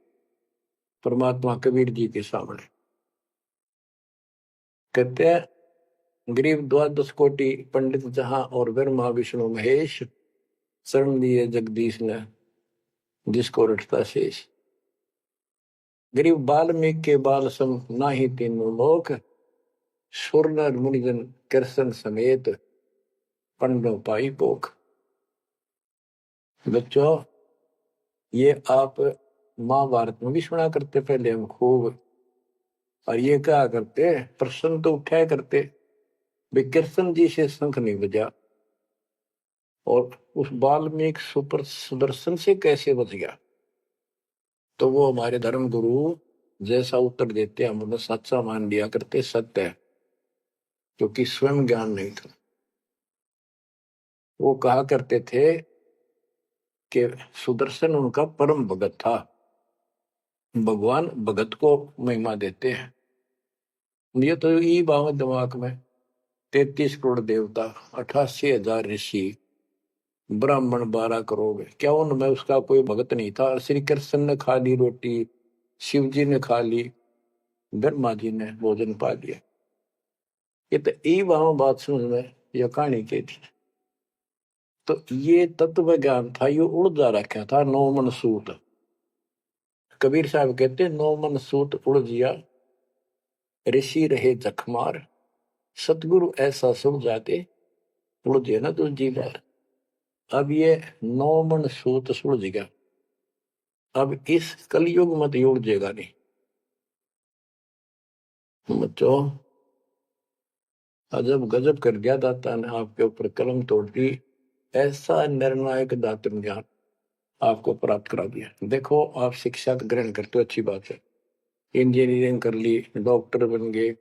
परमात्मा कबीर जी के सामने कहते हैं, गरीब द्वादश कोटि पंडित जहां और ब्रह्मा विष्णु महेश, शरण दिए जगदीश ने जिसको रटता शेष। गरीब वाल्मीकि के बाल सम नाही तीनों लोक, सुर नर मुनिजन कृष्ण समेत पंडों पाई पोख। बच्चों, ये आप महाभारत में भी सुना करते पहले हम खूब, और ये क्या करते प्रश्न तो उठाया करते भाई कृष्ण जी से शंख नहीं बजा और उस वाल्मीकि सुपर सुदर्शन से कैसे बच गया। तो वो हमारे धर्म गुरु जैसा उत्तर देते हम उन्हें सच्चा मान लिया करते, सत्य है, क्योंकि स्वयं ज्ञान नहीं था। वो कहा करते थे कि सुदर्शन उनका परम भगत था। भगवान भगत को महिमा देते हैं। ये तो ये बात दिमाग में 33 करोड़ देवता, 88,000 ऋषि, ब्राह्मण 12 करोड़, क्या उनमें उसका कोई भगत नहीं था। श्री कृष्ण ने खा ली रोटी, शिव जी ने खा ली, ब्रह्मा जी ने भोजन पा लिया। ये तो ई वहां बात समझ में यह कहानी की थी। तो ये तत्व ज्ञान था, ये उड़ रखा था। नौ मन सूत, कबीर साहब कहते नौ मन सूत उड़ जिया, ऋषि रहे जखमार, सतगुरु ऐसा सुन जाते उड़ जिया ना दूसरी बार। अब ये नौ मन सूत सुलझ गया, अब इस कलयुग में तो उड़जेगा नहीं। बच्चों, अजब गजब कर दिया दाता ने आपके ऊपर कलम तोड़ दी, ऐसा निर्णायक दातन ज्ञान आपको प्राप्त करा दिया। देखो, आप शिक्षा ग्रहण करते हो, अच्छी बात है, इंजीनियरिंग कर ली, डॉक्टर बन गए,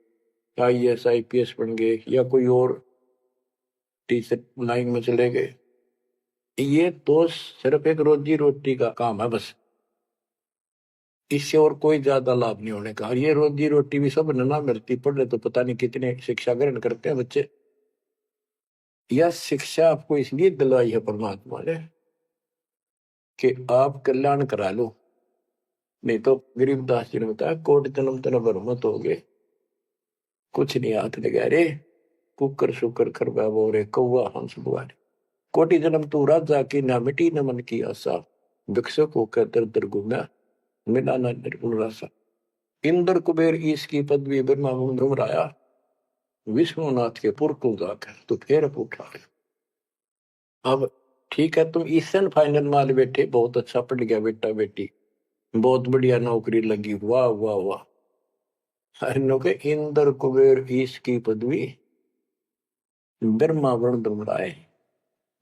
IAS IPS बन गए, या कोई और टीचर लाइन में चले गए। ये तो सिर्फ एक रोजी रोटी का काम है बस, इससे और कोई ज्यादा लाभ नहीं होने का। और ये रोजी रोटी भी सब ना मिलती, पढ़ ले तो पता नहीं कितने शिक्षा ग्रहण करते हैं बच्चे। यह शिक्षा आपको इसलिए दिलवाई है परमात्मा ने कि आप कल्याण करा लो। नहीं तो गरीबदास जी ने बताया, कोट जन्म तन भरमत हो गए, कुछ नहीं हाथ लगा रे, कुकर शुकर कर बोरे कौआ हंस बुआरे। कोटि जन्म तू राजा की, ना मिटी न मन की आशा, भिक्षुक होकर दर दर घूमा, मिला ना निर्गुण रासा। इंद्र कुबेर ईश की पदवी ब्रह्मा घुमराया, विष्णुनाथ के पुर को जाकर तो फिर उठा। अब ठीक है, तुम ईसन फाइनल माल बैठे, बहुत अच्छा पढ़ गया बेटा बेटी, बहुत बढ़िया नौकरी लगी, वाह वाह वाह। के इंद्र कुबेर ईश की पदवी ब्रह्मा वर्ण घुमराए,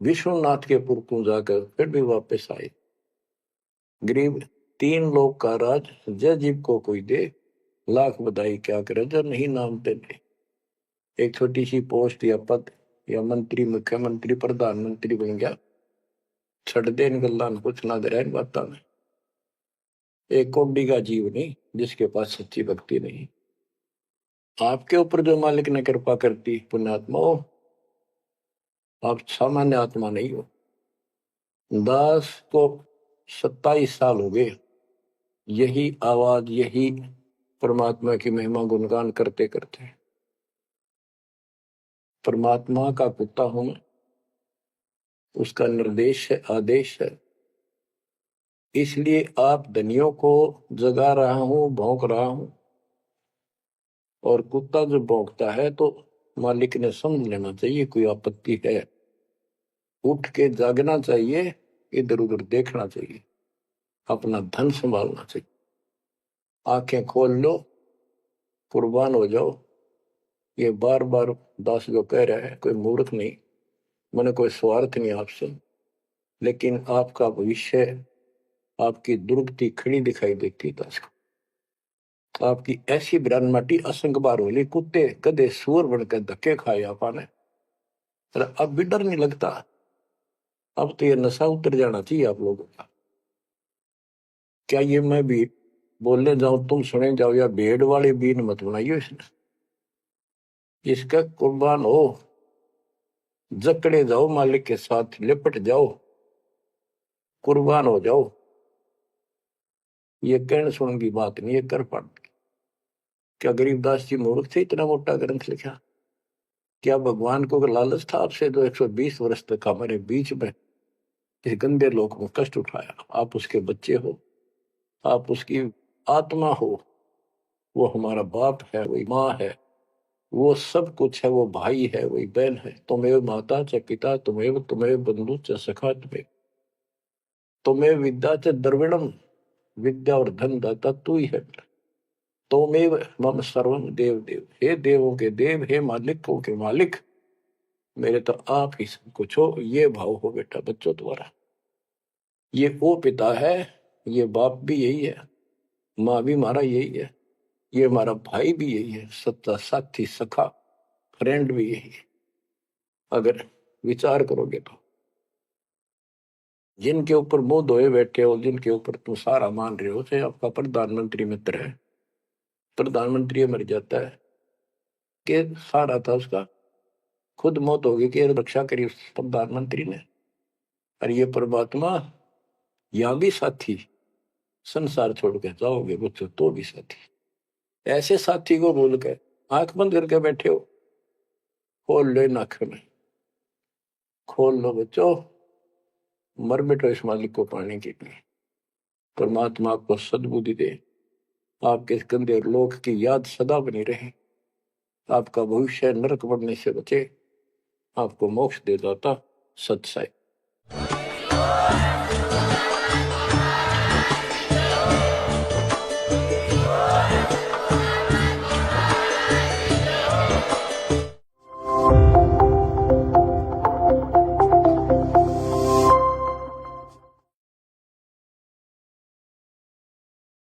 विष्णुनाथ के पुर को जाकर फिर भी वापस आए। गरीब 3 लोक का राज जय जीव को कोई दे, लाख बधाई क्या करे जो नहीं नाम तेरे। एक छोटी सी पोस्ट या पद या मंत्री, मुख्यमंत्री, प्रधानमंत्री बन गया, छड़ दे इन गल्ला कुछ ना दे इन बातों में। एक कोडी का जीव नहीं जिसके पास सच्ची भक्ति नहीं। आपके ऊपर जो मालिक ने कृपा करती, पुण्यात्मा हो, आप सामान्य आत्मा नहीं हो। दास को 27 साल हो गए यही आवाज, यही परमात्मा की महिमा गुणगान करते करते। परमात्मा का कुत्ता हूं मैं, उसका निर्देश है, आदेश है, इसलिए आप धनियों को जगा रहा हूं, भौंक रहा हूं। और कुत्ता जब भौंकता है तो मालिक ने समझ लेना चाहिए कोई आपत्ति है, उठ के जागना चाहिए, इधर उधर देखना चाहिए, अपना धन संभालना चाहिए। आंखें खोल लो, कुर्बान हो जाओ। ये बार बार दास जो कह रहा है, कोई मूर्ख नहीं, मैंने कोई स्वार्थ नहीं आपसे, लेकिन आपका भविष्य, आपकी दुर्गति खड़ी दिखाई देती दास को। आपकी ऐसी ब्रान माटी असंग बार होली, कुत्ते कदे सुअर बनकर धक्के खाए आपने, अब भी डर नहीं लगता। अब तो ये नशा उतर जाना चाहिए आप लोगों का। क्या ये मैं भी बोलने जाऊं तुम सुने जाओ, या भेड़ वाले बीन मत बनाइयो इसने। इसका कुर्बान हो, जकड़े जाओ, मालिक के साथ लिपट जाओ, कुर्बान हो जाओ। ये कहने सुन की बात नहीं, ये कर पड़। क्या गरीबदास जी मूर्ख थे इतना मोटा ग्रंथ लिखा? क्या भगवान को लालच था आपसे जो 120 वर्ष तक हमारे बीच में इस गंदे लोक में कष्ट उठाया? आप उसके बच्चे हो, आप उसकी आत्मा हो, वो हमारा बाप है, वही माँ है, वो सब कुछ है, वो भाई है, वही बहन है। तुम्हें माता च पिता तुम्हें, तुम्हें बंधु च सखा तुम्हें विद्या च द्रविणम, विद्या और धन दाता तू ही है। तोमेव मम सर्वम देव देव, हे देवों के देव, हे मालिकों के मालिक, मेरे तो आप ही सब कुछ हो। ये भाव हो बेटा बच्चों तुम्हारा। ये वो पिता है, ये बाप भी यही है, माँ भी हमारा यही है, ये हमारा भाई भी यही है, सच्चा साथी सखा फ्रेंड भी यही है। अगर विचार करोगे तो जिनके ऊपर मुंह धोए बैठे हो, जिनके ऊपर तुम सारा मान रहे हो, चाहे आपका प्रधानमंत्री मित्र है, प्रधानमंत्री मर जाता है कि सारा था उसका, खुद मौत होगी कि रक्षा करी उस प्रधानमंत्री ने। और ये परमात्मा यहाँ भी साथी, संसार छोड़ के जाओगे बच्चों तो भी साथी। ऐसे साथी को बोल के आंख बंद करके बैठे हो, खोल लो नाक में, खोल लो बच्चों, मर बैठो इस मालिक को पाने के लिए। परमात्मा आपको सद्बुद्धि दे, आपके गंदे लोक की याद सदा बनी रहे, आपका भविष्य नरक बढ़ने से बचे, आपको मोक्ष दे दाता सत्साई।